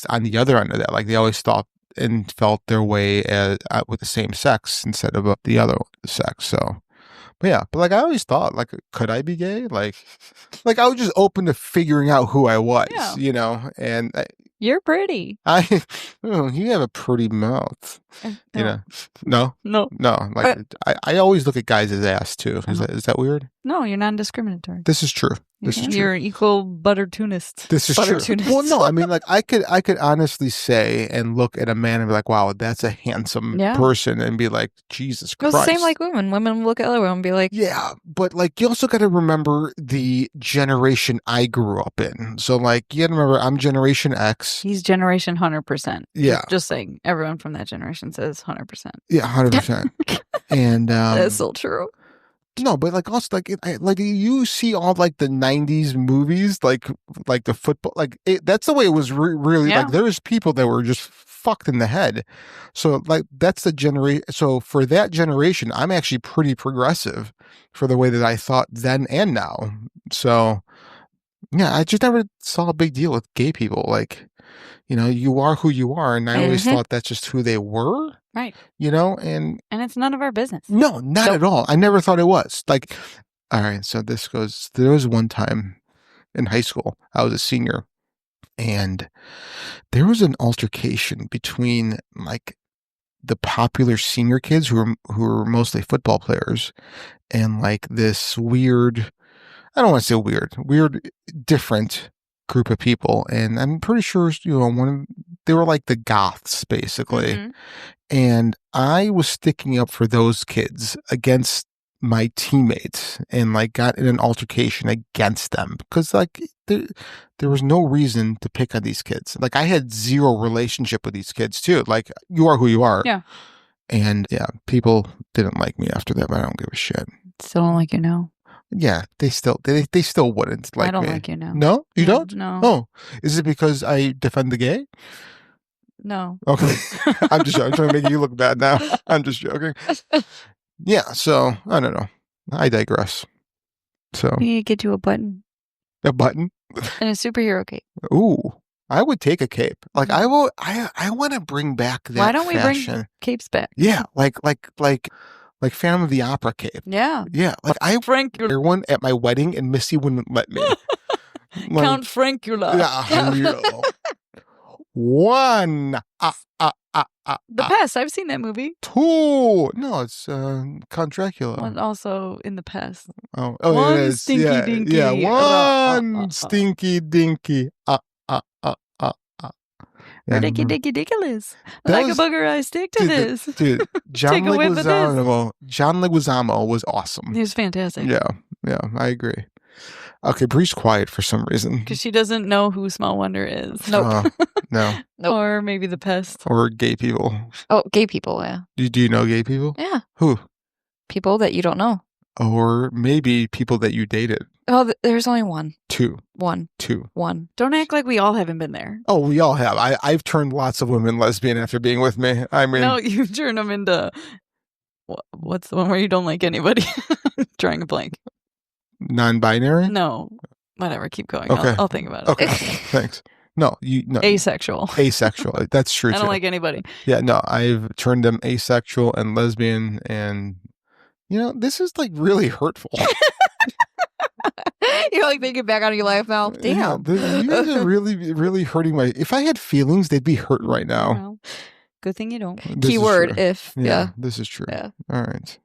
Speaker 3: on the other end of that. Like they always thought and felt their way with the same sex instead of the other sex. So, but yeah, but like I always thought, like, could I be gay? Like I was just open to figuring out who I was, you know. And
Speaker 4: you're pretty.
Speaker 3: You have a pretty mouth. You know,
Speaker 4: no.
Speaker 3: Like I always look at guys' ass too. Is that weird?
Speaker 4: No, you're non-discriminatory.
Speaker 3: This is true.
Speaker 4: You're an equal butter-tunist.
Speaker 3: This is true. Well, no, I mean, like I could honestly say and look at a man and be like, wow, that's a handsome person, and be like, Jesus Christ.
Speaker 5: Well, same like women. Women look at other women and be like,
Speaker 3: yeah, but like you also got to remember the generation I grew up in. So like you got to remember, I'm Generation X.
Speaker 4: He's Generation 100%.
Speaker 3: Yeah,
Speaker 4: just saying, everyone from that generation says 100%.
Speaker 3: Yeah, 100%. And
Speaker 5: that's so true.
Speaker 3: No, but like also like you see all like the 90s movies, like the football, like that's the way it was really like there's people that were just fucked in the head. So like that's the generation. So for that generation, I'm actually pretty progressive for the way that I thought then and now. So yeah, I just never saw a big deal with gay people. Like, you know, you are who you are. And I always thought that's just who they were.
Speaker 4: Right.
Speaker 3: You know, and
Speaker 4: it's none of our business.
Speaker 3: No, not at all. I never thought it was. Like, all right, so there was one time in high school, I was a senior, and there was an altercation between like the popular senior kids who were mostly football players and like this weird, I don't want to say weird, different group of people. And I'm pretty sure, you know, they were like the goths basically. Mm-hmm. And I was sticking up for those kids against my teammates and like got in an altercation against them because like there was no reason to pick on these kids. Like I had zero relationship with these kids too. Like you are who you are.
Speaker 4: Yeah.
Speaker 3: And yeah, people didn't like me after that, but I don't give a shit.
Speaker 4: Still don't like you now.
Speaker 3: Yeah, they still wouldn't like me.
Speaker 4: I don't like you now.
Speaker 3: No? You don't?
Speaker 4: No.
Speaker 3: Oh. Is it because I defend the gay?
Speaker 4: No.
Speaker 3: Okay. I'm trying to make you look bad now. I'm just joking. Yeah, so I don't know. I digress. So
Speaker 4: you need to get you a button.
Speaker 3: A button?
Speaker 4: And a superhero cape.
Speaker 3: Ooh. I would take a cape. Like I want to bring back that.
Speaker 4: Why don't we
Speaker 3: fashion.
Speaker 4: bring capes back?
Speaker 3: Yeah, like Phantom of the Opera cape.
Speaker 4: Yeah.
Speaker 3: Yeah. Like I wear one at my wedding and Missy wouldn't let me.
Speaker 4: Like, Count Francula.
Speaker 3: Yeah. One.
Speaker 4: The Pest. I've seen that movie.
Speaker 3: Two. No, it's Count Dracula.
Speaker 4: One also in the past.
Speaker 3: Oh,
Speaker 4: one
Speaker 3: it is.
Speaker 4: Stinky Dinky.
Speaker 3: Yeah, one Stinky Dinky.
Speaker 4: Or Dicky Dicky Dickless. Like a booger, I stick to this.
Speaker 3: Dude, John Leguizamo was awesome.
Speaker 4: He was fantastic.
Speaker 3: Yeah, I agree. Okay, Bree's quiet for some reason.
Speaker 4: Because she doesn't know who Small Wonder is.
Speaker 5: Nope.
Speaker 3: No.
Speaker 5: Nope.
Speaker 4: Or maybe the Pest.
Speaker 3: Or gay people.
Speaker 5: Oh, gay people, yeah.
Speaker 3: Do you know gay people?
Speaker 5: Yeah.
Speaker 3: Who?
Speaker 5: People that you don't know.
Speaker 3: Or maybe people that you dated.
Speaker 5: Oh, there's only one.
Speaker 3: Two.
Speaker 5: One.
Speaker 3: Two.
Speaker 5: One.
Speaker 4: Don't act like we all haven't been there.
Speaker 3: Oh, we all have. I've turned lots of women lesbian after being with me. I mean...
Speaker 4: No, you've turned them into... What's the one where you don't like anybody? Drawing a blank.
Speaker 3: Non-binary?
Speaker 4: No. Whatever, keep going.
Speaker 3: Okay.
Speaker 4: I'll think about it.
Speaker 3: Okay, thanks. No.
Speaker 4: Asexual.
Speaker 3: Asexual. That's true,
Speaker 4: I don't like anybody.
Speaker 3: Yeah, no, I've turned them asexual and lesbian, and, you know, this is, like, really hurtful.
Speaker 5: You're, like, thinking back on your life now. Damn.
Speaker 3: Yeah, you guys are really, really hurting my... If I had feelings, they'd be hurt right now.
Speaker 4: Well, good thing you don't.
Speaker 5: Keyword, if. Yeah.
Speaker 3: This is true.
Speaker 5: Yeah.
Speaker 3: All right.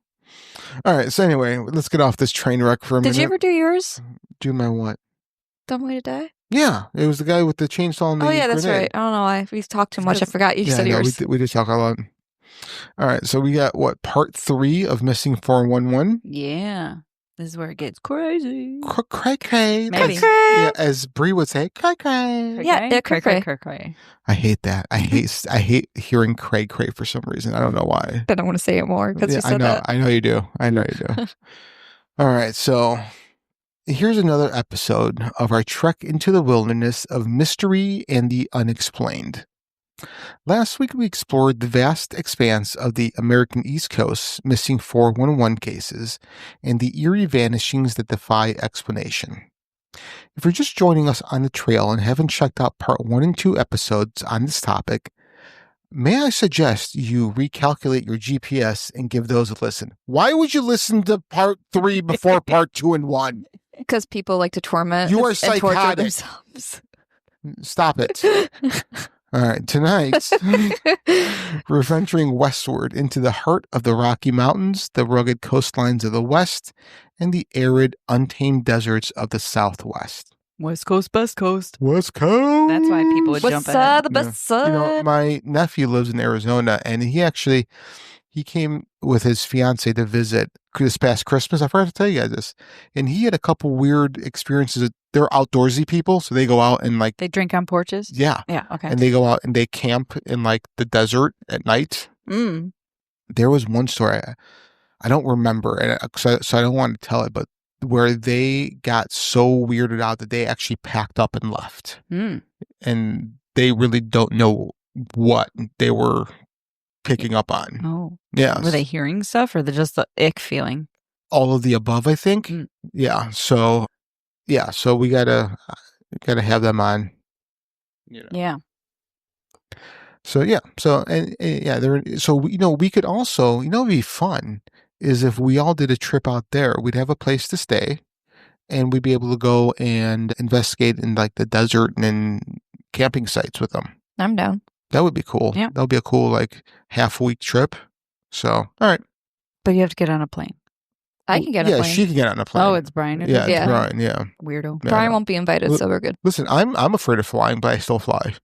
Speaker 3: So anyway, let's get off this train wreck for a minute.
Speaker 5: Did you ever do yours?
Speaker 3: Do my what?
Speaker 5: Dumb Way to Die?
Speaker 3: Yeah, it was the guy with the chainsaw and the
Speaker 5: Oh, yeah, that's
Speaker 3: grenade.
Speaker 5: right. I don't know why. We've talked too much. I forgot you said
Speaker 3: no,
Speaker 5: yours.
Speaker 3: we did talk a lot. All right, so we got part 3 of Missing 411.
Speaker 4: Yeah. This is where it gets crazy.
Speaker 3: Cray cray.
Speaker 4: Maybe.
Speaker 3: Yeah, as Bree would say, cray cray.
Speaker 5: Yeah, cray-cray.
Speaker 4: Cray.
Speaker 3: I hate that. I hate hearing cray cray for some reason. I don't know why.
Speaker 5: I don't want to say it more because you said that.
Speaker 3: I know you do. I know you do. All right, so here's another episode of our trek into the wilderness of mystery and the unexplained. Last week, we explored the vast expanse of the American East Coast missing 411 cases and the eerie vanishings that defy explanation. If you're just joining us on the trail and haven't checked out part 1 and 2 episodes on this topic, may I suggest you recalculate your GPS and give those a listen? Why would you listen to part 3 before part 2 and 1?
Speaker 5: Because people like to torment
Speaker 3: You are
Speaker 5: and torture
Speaker 3: psychotic.
Speaker 5: themselves.
Speaker 3: Stop it. All right, tonight we're venturing westward into the heart of the Rocky Mountains, the rugged coastlines of the West, and the arid, untamed deserts of the Southwest.
Speaker 4: West Coast, Best Coast.
Speaker 3: West Coast.
Speaker 4: That's why people would jump
Speaker 5: What's
Speaker 4: ahead.
Speaker 5: the best side?
Speaker 3: You know, my nephew lives in Arizona, and he came with his fiance to visit this past Christmas. I forgot to tell you guys this. And he had a couple weird experiences. They're outdoorsy people, so they go out and
Speaker 4: They drink on porches?
Speaker 3: yeah.
Speaker 4: Yeah, okay.
Speaker 3: And they go out and they camp in the desert at night.
Speaker 4: Mm.
Speaker 3: There was one story, I don't remember, and so I don't want to tell it, but where they got so weirded out that they actually packed up and left.
Speaker 4: Mm.
Speaker 3: And they really don't know what they were picking up on.
Speaker 4: Oh.
Speaker 3: Yeah.
Speaker 4: Were they hearing stuff or just the ick feeling?
Speaker 3: All of the above, I think.
Speaker 4: Mm.
Speaker 3: Yeah. So we gotta have them on. You know.
Speaker 4: Yeah.
Speaker 3: So yeah. So we could also, it'd be fun is if we all did a trip out there. We'd have a place to stay, and we'd be able to go and investigate in the desert and camping sites with them.
Speaker 5: I'm down.
Speaker 3: That would be cool.
Speaker 4: Yeah.
Speaker 3: That would be a cool half-week trip. So all right.
Speaker 4: But you have to get on a plane.
Speaker 5: I can get a plane.
Speaker 3: Yeah, she can get on a plane.
Speaker 4: Oh, it's Brian. who
Speaker 3: Yeah,
Speaker 4: does
Speaker 3: it's
Speaker 4: that?
Speaker 3: Brian. Yeah.
Speaker 4: Weirdo.
Speaker 3: Yeah.
Speaker 5: Brian won't be invited, so we're good.
Speaker 3: Listen, I'm afraid of flying, but I still fly.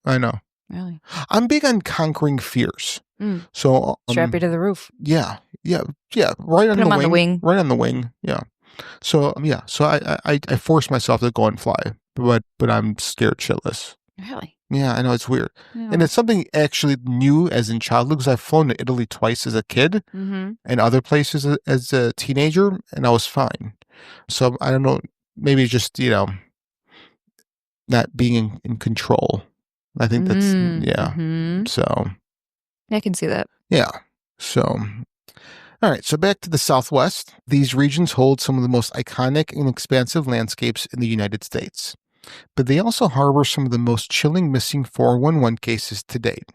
Speaker 3: I know.
Speaker 4: Really?
Speaker 3: I'm big on conquering fears.
Speaker 4: Mm.
Speaker 3: So
Speaker 4: Strap you to the roof.
Speaker 3: Yeah. Right on
Speaker 5: Put him
Speaker 3: the
Speaker 5: on the wing.
Speaker 3: Right on the wing. Yeah. So So I force myself to go and fly, but I'm scared shitless.
Speaker 4: Really?
Speaker 3: Yeah, I know it's weird,
Speaker 4: Yeah.
Speaker 3: and it's something actually new as in childhood because I've flown to Italy twice as a kid
Speaker 4: Mm-hmm.
Speaker 3: and other places as a teenager, and I was fine. So I don't know, maybe just not being in control. I think that's
Speaker 4: Mm-hmm.
Speaker 3: So
Speaker 5: I can see that.
Speaker 3: yeah. So, all right. So back to the Southwest. These regions hold some of the most iconic and expansive landscapes in the United States, but they also harbor some of the most chilling missing 411 cases to date.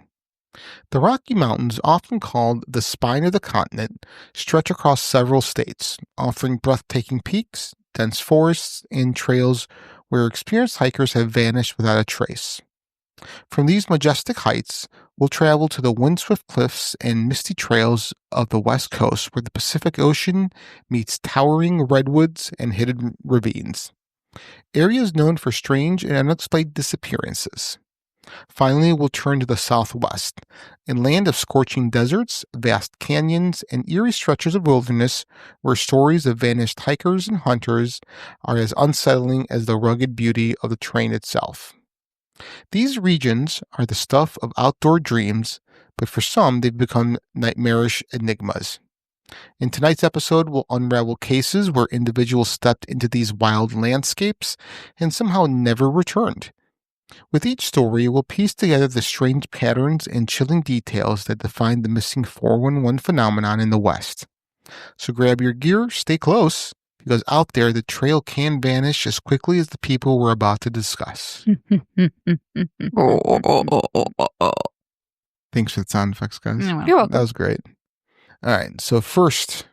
Speaker 3: The Rocky Mountains, often called the spine of the continent, stretch across several states, offering breathtaking peaks, dense forests, and trails where experienced hikers have vanished without a trace. From these majestic heights, we'll travel to the windswept cliffs and misty trails of the West Coast where the Pacific Ocean meets towering redwoods and hidden ravines. Areas known for strange and unexplained disappearances. Finally, we'll turn to the Southwest, a land of scorching deserts, vast canyons, and eerie stretches of wilderness where stories of vanished hikers and hunters are as unsettling as the rugged beauty of the terrain itself. These regions are the stuff of outdoor dreams, but for some, they've become nightmarish enigmas. In tonight's episode, we'll unravel cases where individuals stepped into these wild landscapes and somehow never returned. With each story, we'll piece together the strange patterns and chilling details that define the missing 411 phenomenon in the West. So grab your gear, stay close, because out there the trail can vanish as quickly as the people we're about to discuss. Thanks for the sound effects, guys.
Speaker 4: You're
Speaker 5: You're welcome.
Speaker 3: That was great. All right, so first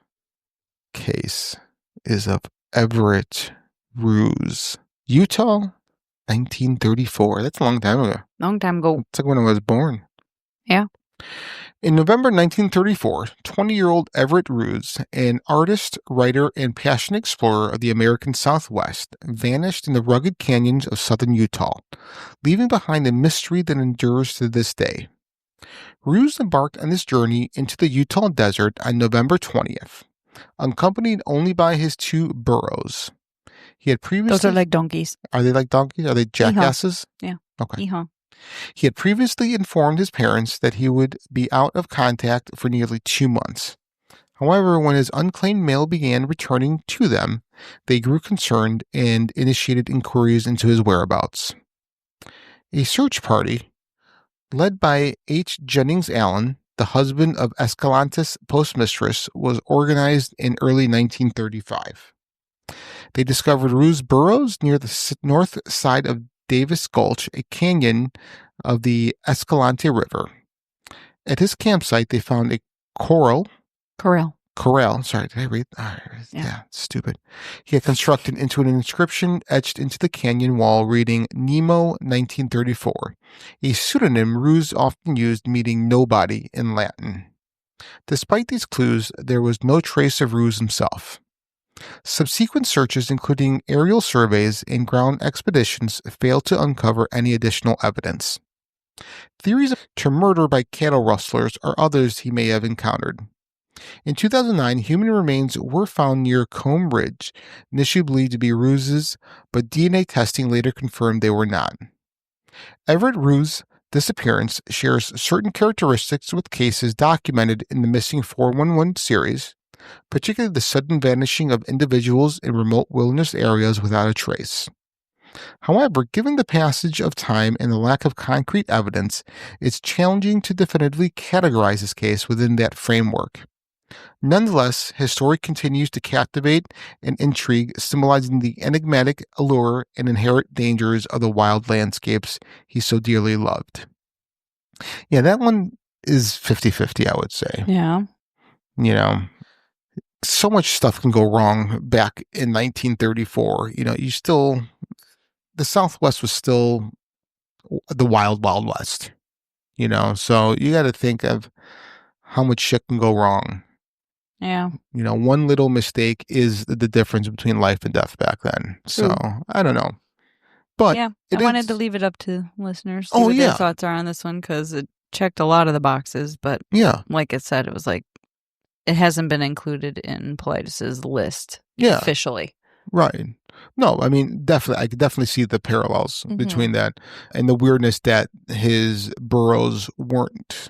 Speaker 3: case is of Everett Ruse, Utah, 1934. That's a long time ago.
Speaker 4: Long time ago.
Speaker 3: It's like when I was born.
Speaker 4: Yeah.
Speaker 3: In November 1934, 20-year-old Everett Ruse, an artist, writer, and passionate explorer of the American Southwest, vanished in the rugged canyons of southern Utah, leaving behind a mystery that endures to this day. Ruse embarked on this journey into the Utah desert on November 20th, accompanied only by his 2 burros. He had previously...
Speaker 4: Those are like donkeys.
Speaker 3: Are they like donkeys? Are they jackasses?
Speaker 4: Yeah.
Speaker 3: Okay.
Speaker 4: Yeehaw.
Speaker 3: He had previously informed his parents that he would be out of contact for nearly 2 months. However, when his unclaimed mail began returning to them, they grew concerned and initiated inquiries into his whereabouts. A search party, led by H. Jennings Allen, the husband of Escalante's postmistress, was organized in early 1935. They discovered Ruse burrows near the north side of Davis Gulch, a canyon of the Escalante River. At his campsite, they found a corral. Sorry, did I read? Yeah, stupid. He had constructed into an inscription etched into the canyon wall reading Nemo 1934, a pseudonym Ruse often used meaning nobody in Latin. Despite these clues, there was no trace of Ruse himself. Subsequent searches, including aerial surveys and ground expeditions, failed to uncover any additional evidence. Theories to murder by cattle rustlers are others he may have encountered. In 2009, human remains were found near Combe Ridge, initially believed to be Ruse's, but DNA testing later confirmed they were not. Everett Ruse's disappearance shares certain characteristics with cases documented in the Missing 411 series, particularly the sudden vanishing of individuals in remote wilderness areas without a trace. However, given the passage of time and the lack of concrete evidence, it's challenging to definitively categorize this case within that framework. Nonetheless, his story continues to captivate and intrigue, symbolizing the enigmatic allure and inherent dangers of the wild landscapes he so dearly loved. Yeah, that one is 50-50, I would say.
Speaker 4: Yeah.
Speaker 3: You know, so much stuff can go wrong back in 1934. You know, the Southwest was still the wild, wild west, you know, so you got to think of how much shit can go wrong.
Speaker 4: Yeah.
Speaker 3: You know, one little mistake is the difference between life and death back then. So I don't know. But
Speaker 4: yeah, I wanted to leave it up to listeners. See
Speaker 3: what
Speaker 4: their thoughts are on this one because it checked a lot of the boxes. But
Speaker 3: yeah,
Speaker 4: like it said, it was like it hasn't been included in Politis's list officially.
Speaker 3: Right. No, I mean, definitely, I could definitely see the parallels between that and the weirdness that his burrows weren't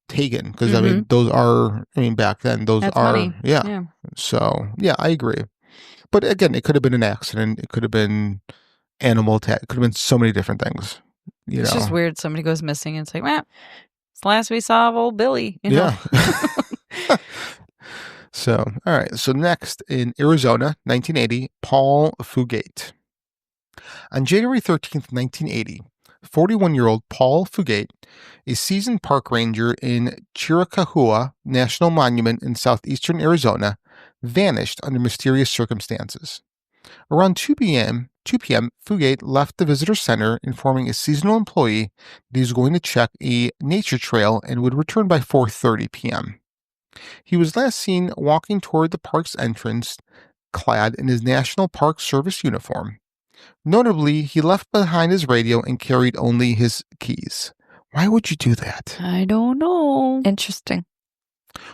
Speaker 3: taken. Because, I mean, back then,
Speaker 4: That's money.
Speaker 3: Yeah. So, yeah, I agree. But again, it could have been an accident. It could have been animal attack. It could have been so many different things.
Speaker 4: It's just weird. Somebody goes missing and it's like, well, it's the last we saw of old Billy. You know?
Speaker 3: Yeah. So, all right. So next, in Arizona, 1980, Paul Fugate. On January 13th, 1980, 41-year-old Paul Fugate, a seasoned park ranger in Chiricahua National Monument in southeastern Arizona, vanished under mysterious circumstances. Around 2 p.m., Fugate left the visitor center, informing a seasonal employee that he was going to check a nature trail and would return by 4:30 p.m. He was last seen walking toward the park's entrance, clad in his National Park Service uniform. Notably, he left behind his radio and carried only his keys. Why would you do that?
Speaker 4: I don't know.
Speaker 5: Interesting.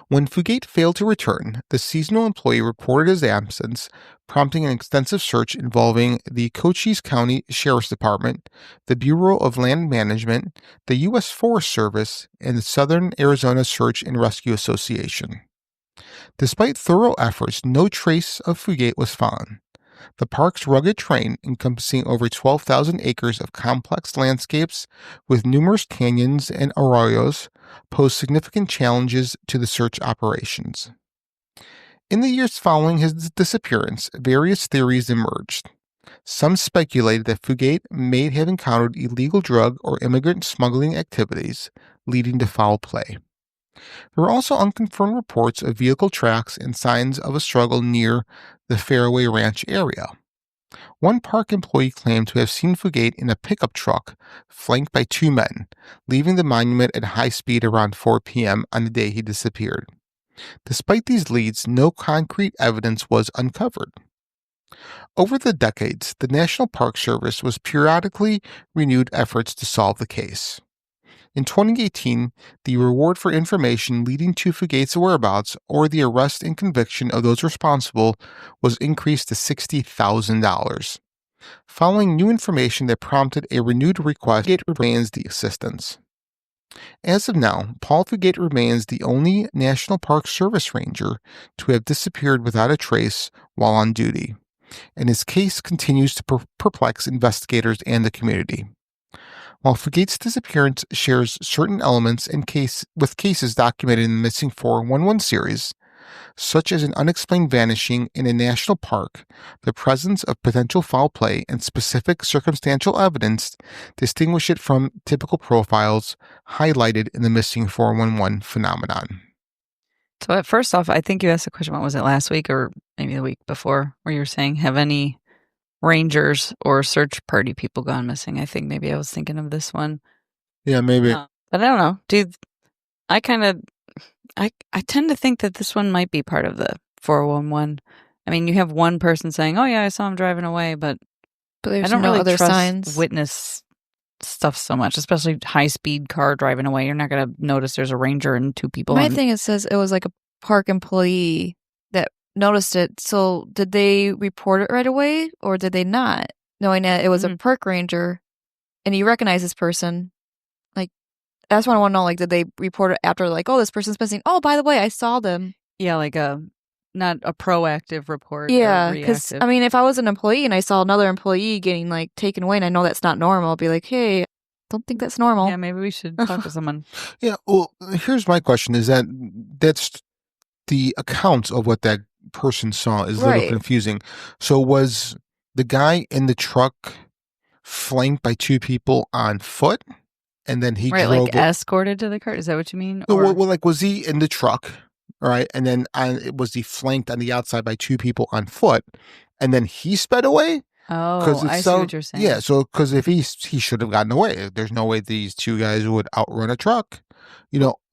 Speaker 3: When Fugate failed to return, the seasonal employee reported his absence, prompting an extensive search involving the Cochise County Sheriff's Department, the Bureau of Land Management, the U.S. Forest Service, and the Southern Arizona Search and Rescue Association. Despite thorough efforts, no trace of Fugate was found. The park's rugged terrain, encompassing over 12,000 acres of complex landscapes with numerous canyons and arroyos, posed significant challenges to the search operations. In the years following his disappearance, various theories emerged. Some speculated that Fugate may have encountered illegal drug or immigrant smuggling activities, leading to foul play. There were also unconfirmed reports of vehicle tracks and signs of a struggle near the Fairway Ranch area. One park employee claimed to have seen Fugate in a pickup truck flanked by 2 men, leaving the monument at high speed around 4 p.m. on the day he disappeared. Despite these leads, no concrete evidence was uncovered. Over the decades, the National Park Service was periodically renewed efforts to solve the case. In 2018, the reward for information leading to Fugate's whereabouts or the arrest and conviction of those responsible was increased to $60,000. Following new information that prompted a renewed request, Fugate remains the assistance. As of now, Paul Fugate remains the only National Park Service ranger to have disappeared without a trace while on duty, and his case continues to perplex investigators and the community. While Fugate's disappearance shares certain elements with cases documented in the Missing 411 series, such as an unexplained vanishing in a national park, the presence of potential foul play and specific circumstantial evidence distinguish it from typical profiles highlighted in the Missing 411 phenomenon.
Speaker 4: So first off, I think you asked the question, what was it, last week or maybe the week before, where you were saying, have any rangers or search party people gone missing? I think maybe I was thinking of this one.
Speaker 3: Yeah, maybe.
Speaker 4: But I don't know. Dude, I tend to think that this one might be part of the 411. I mean, you have one person saying, oh yeah, I saw him driving away, but
Speaker 5: there's
Speaker 4: I don't
Speaker 5: no
Speaker 4: really
Speaker 5: other
Speaker 4: trust
Speaker 5: signs.
Speaker 4: Witness stuff so much, especially high-speed car driving away. You're not going to notice there's a ranger and 2 people.
Speaker 5: My thing, it says it was like a park employee that noticed it. So did they report it right away or did they not? Knowing that it was a park ranger and you recognize this person. Like, that's what I want to know. Like, did they report it after, like, oh, this person's missing? Oh, by the way, I saw them.
Speaker 4: Yeah, like not a proactive report.
Speaker 5: Yeah, because, I mean, if I was an employee and I saw another employee getting, like, taken away and I know that's not normal, I'll be like, hey, I don't think that's normal.
Speaker 4: Yeah, maybe we should talk to someone.
Speaker 3: Yeah, well, here's my question, is that's the accounts of what that person saw is a little confusing. So was the guy in the truck flanked by 2 people on foot? And then he drove...
Speaker 4: like escorted to the car? Is that what you mean?
Speaker 3: Well, like, was he in the truck... All right, and then was he flanked on the outside by 2 people on foot, and then he sped away?
Speaker 4: Oh, I see what you're saying.
Speaker 3: Yeah, so because if he should have gotten away. There's no way these 2 guys would outrun a truck,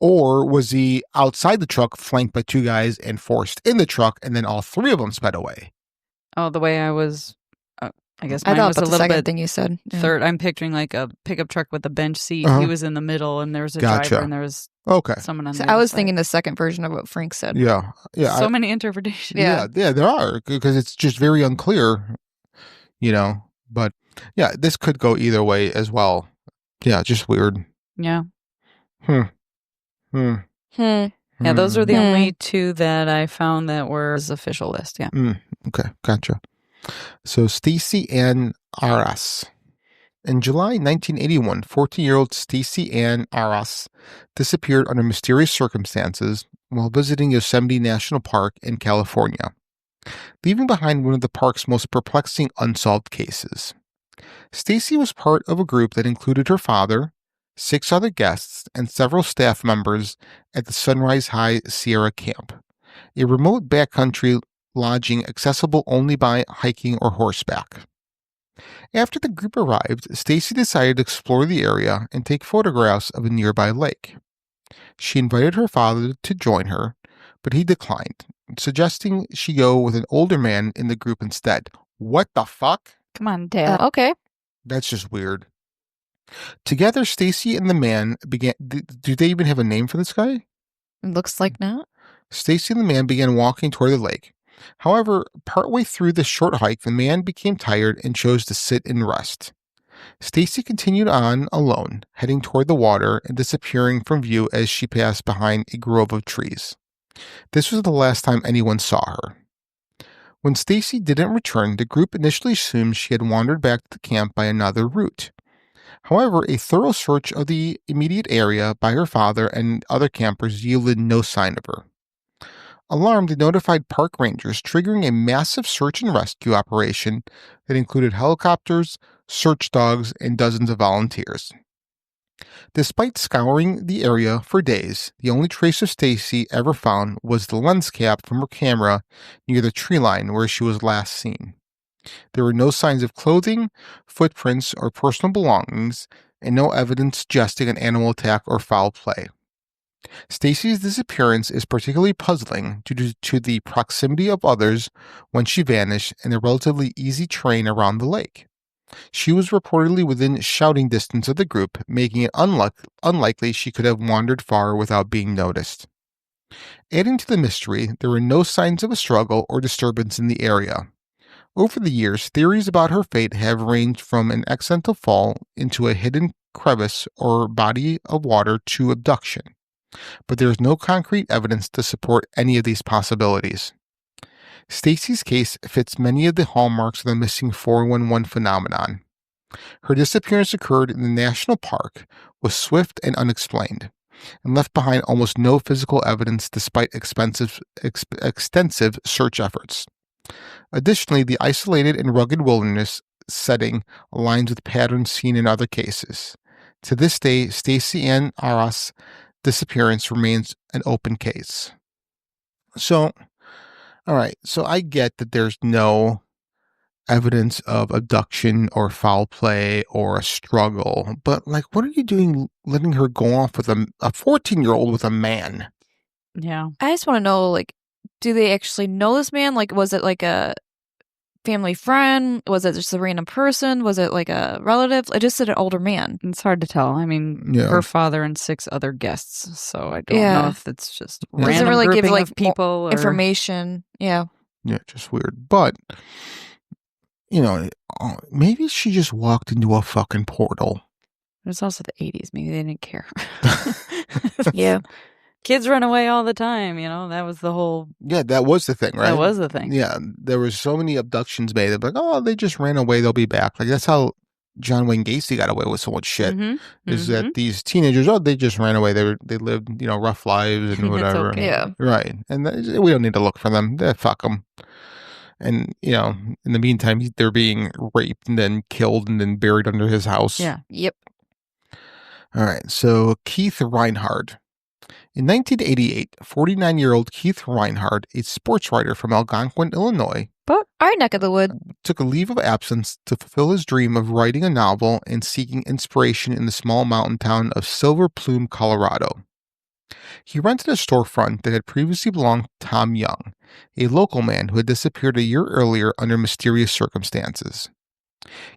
Speaker 3: or was he outside the truck, flanked by 2 guys and forced in the truck, and then all 3 of them sped away?
Speaker 4: Oh, the way I was... I guess
Speaker 5: I
Speaker 4: mine
Speaker 5: thought
Speaker 4: was
Speaker 5: about
Speaker 4: a
Speaker 5: the
Speaker 4: little
Speaker 5: second
Speaker 4: bit
Speaker 5: thing you said. Yeah.
Speaker 4: Third, I'm picturing like a pickup truck with a bench seat.
Speaker 3: Uh-huh.
Speaker 4: He was in the middle, and there was a
Speaker 3: Gotcha.
Speaker 4: driver, and there was someone on
Speaker 5: So
Speaker 4: the
Speaker 5: I
Speaker 4: other
Speaker 5: was
Speaker 4: side.
Speaker 5: thinking the second version of what Frank said.
Speaker 3: Yeah.
Speaker 4: So many interpretations.
Speaker 3: Yeah, there are, because it's just very unclear, But yeah, this could go either way as well. Yeah, just weird.
Speaker 4: Yeah.
Speaker 5: Hmm.
Speaker 4: Yeah, those are the only 2 that I found that were his official list. Yeah.
Speaker 3: Okay, gotcha. So Stacy Ann Arras. In July 1981, 14-year-old Stacy Ann Arras disappeared under mysterious circumstances while visiting Yosemite National Park in California, leaving behind one of the park's most perplexing unsolved cases. Stacy was part of a group that included her father, 6 other guests, and several staff members at the Sunrise High Sierra Camp, a remote backcountry lodging accessible only by hiking or horseback. After the group arrived, Stacy decided to explore the area and take photographs of a nearby lake. She invited her father to join her, but he declined, suggesting she go with an older man in the group instead. What the fuck?
Speaker 4: Come on, Dad.
Speaker 5: Okay.
Speaker 3: That's just weird. Together, Stacy and the man began... Do they even have a name for this guy?
Speaker 5: It looks like not.
Speaker 3: Stacy and the man began walking toward the lake. However, partway through the short hike, the man became tired and chose to sit and rest. Stacy continued on alone, heading toward the water and disappearing from view as she passed behind a grove of trees. This was the last time anyone saw her. When Stacy didn't return, the group initially assumed she had wandered back to the camp by another route. However, a thorough search of the immediate area by her father and other campers yielded no sign of her. Alarmed, they notified park rangers, triggering a massive search and rescue operation that included helicopters, search dogs, and dozens of volunteers. Despite scouring the area for days, the only trace of Stacy ever found was the lens cap from her camera near the tree line where she was last seen. There were no signs of clothing, footprints, or personal belongings, and no evidence suggesting an animal attack or foul play. Stacy's disappearance is particularly puzzling due to the proximity of others when she vanished and the relatively easy terrain around the lake. She was reportedly within shouting distance of the group, making it unlikely she could have wandered far without being noticed. Adding to the mystery, there were no signs of a struggle or disturbance in the area. Over the years, theories about her fate have ranged from an accidental fall into a hidden crevice or body of water to abduction, but there is no concrete evidence to support any of these possibilities. Stacy's case fits many of the hallmarks of the missing 411 phenomenon. Her disappearance occurred in the national park, was swift and unexplained, and left behind almost no physical evidence despite extensive search efforts. Additionally, the isolated and rugged wilderness setting aligns with patterns seen in other cases. To this day, Stacy Ann Arras' disappearance remains an open case. So, all right, so I get that there's no evidence of abduction or foul play or a struggle, but like, what are you doing letting her go off with a 14-year-old with a man?
Speaker 4: Yeah.
Speaker 5: I just want to know, like, do they actually know this man? Like, was it like a family friend? Was it just a random person? Was it like a relative? I just said an older man.
Speaker 4: It's hard to tell. I mean, her father and 6 other guests, so I don't know if it's just random
Speaker 5: doesn't really give
Speaker 4: grouping
Speaker 5: like
Speaker 4: of people or
Speaker 5: information. Yeah,
Speaker 3: just weird. But maybe she just walked into a fucking portal.
Speaker 4: It was also the 80s. Maybe they didn't care.
Speaker 5: Yeah.
Speaker 4: Kids run away all the time, that was the whole...
Speaker 3: Yeah, that was the thing, right?
Speaker 4: That was the thing.
Speaker 3: Yeah, there was so many abductions made. They're like, oh, they just ran away, they'll be back. Like, that's how John Wayne Gacy got away with so much shit. Is that these teenagers, they just ran away. They lived, rough lives and whatever.
Speaker 4: Okay.
Speaker 5: Yeah.
Speaker 3: Right. And we don't need to look for them. Fuck them. And, in the meantime, they're being raped and then killed and then buried under his house.
Speaker 4: Yeah.
Speaker 5: Yep.
Speaker 3: All right. So Keith Reinhard. In 1988, 49-year-old Keith Reinhard, a sports writer from Algonquin, Illinois,
Speaker 5: But our neck of the wood.
Speaker 3: took a leave of absence to fulfill his dream of writing a novel and seeking inspiration in the small mountain town of Silver Plume, Colorado. He rented a storefront that had previously belonged to Tom Young, a local man who had disappeared a year earlier under mysterious circumstances.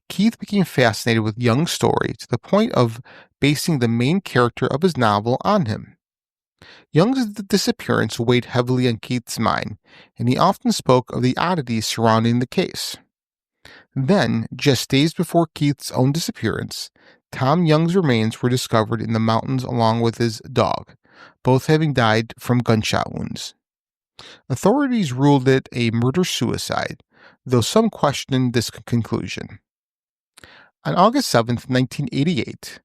Speaker 3: Keith became fascinated with Young's story to the point of basing the main character of his novel on him. Young's disappearance weighed heavily on Keith's mind, and he often spoke of the oddities surrounding the case. Then, just days before Keith's own disappearance, Tom Young's remains were discovered in the mountains along with his dog, both having died from gunshot wounds. Authorities ruled it a murder-suicide, though some questioned this conclusion. On August 7th, 1988,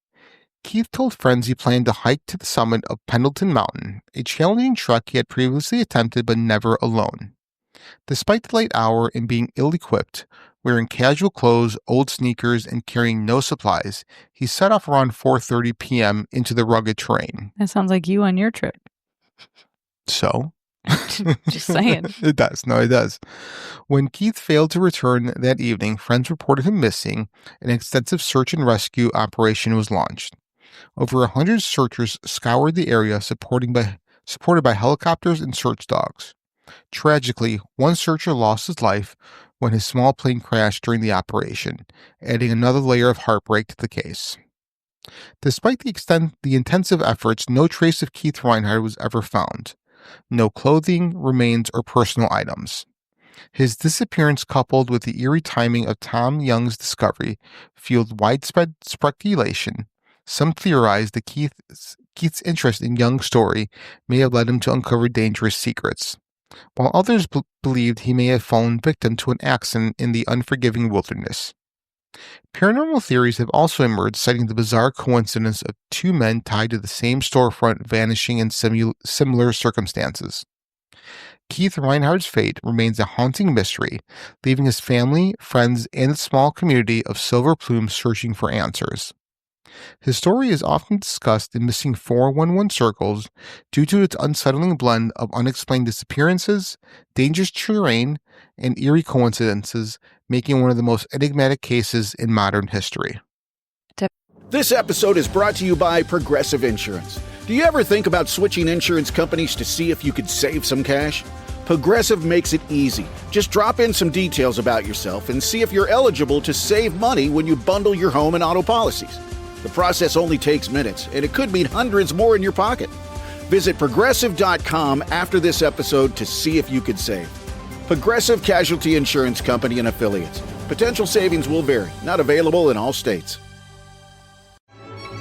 Speaker 3: Keith told friends he planned to hike to the summit of Pendleton Mountain, a challenging trek he had previously attempted but never alone. Despite the late hour and being ill-equipped, wearing casual clothes, old sneakers, and carrying no supplies, he set off around 4:30 p.m. into the rugged terrain.
Speaker 4: That sounds like you on your trip.
Speaker 3: So?
Speaker 4: Just saying.
Speaker 3: It does. No, it does. When Keith failed to return that evening, friends reported him missing. An extensive search and rescue operation was launched. Over 100 searchers scoured the area, supported by helicopters and search dogs. Tragically, one searcher lost his life when his small plane crashed during the operation, adding another layer of heartbreak to the case. Despite the intensive efforts, no trace of Keith Reinhard was ever found. No clothing, remains, or personal items. His disappearance, coupled with the eerie timing of Tom Young's discovery, fueled widespread speculation. Some theorized that Keith's interest in Young's story may have led him to uncover dangerous secrets, while others believed he may have fallen victim to an accident in the unforgiving wilderness. Paranormal theories have also emerged, citing the bizarre coincidence of 2 men tied to the same storefront vanishing in similar circumstances. Keith Reinhard's fate remains a haunting mystery, leaving his family, friends, and the small community of Silver Plume searching for answers. His story is often discussed in missing 411 circles due to its unsettling blend of unexplained disappearances, dangerous terrain, and eerie coincidences, making one of the most enigmatic cases in modern history.
Speaker 7: This episode is brought to you by Progressive Insurance. Do you ever think about switching insurance companies to see if you could save some cash? Progressive makes it easy. Just drop in some details about yourself and see if you're eligible to save money when you bundle your home and auto policies. The process only takes minutes, and it could mean hundreds more in your pocket. Visit Progressive.com after this episode to see if you could save. Progressive Casualty Insurance Company and Affiliates. Potential savings will vary. Not available in all states.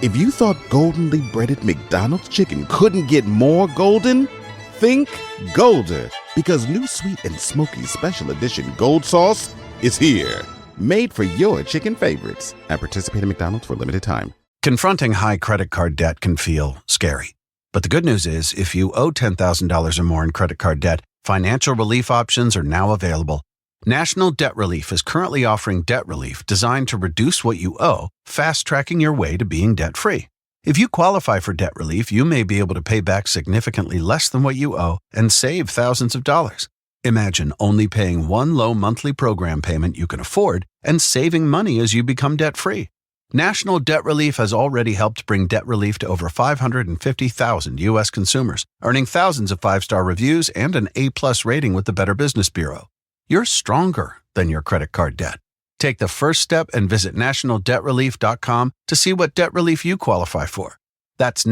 Speaker 1: If you thought goldenly breaded McDonald's chicken couldn't get more golden, think Golder, because new sweet and smoky special edition gold sauce is here. Made for your chicken favorites at participating McDonald's for a limited time.
Speaker 8: Confronting high credit card debt can feel scary. But the good news is, if you owe $10,000 or more in credit card debt, financial relief options are now available. National Debt Relief is currently offering debt relief designed to reduce what you owe, fast-tracking your way to being debt-free. If you qualify for debt relief, you may be able to pay back significantly less than what you owe and save thousands of dollars. Imagine only paying one low monthly program payment you can afford and saving money as you become debt-free. National Debt Relief has already helped bring debt relief to over 550,000 U.S. consumers, earning thousands of five-star reviews and an A-plus rating with the Better Business Bureau. You're stronger than your credit card debt. Take the first step and visit nationaldebtrelief.com to see what debt relief you qualify for. That's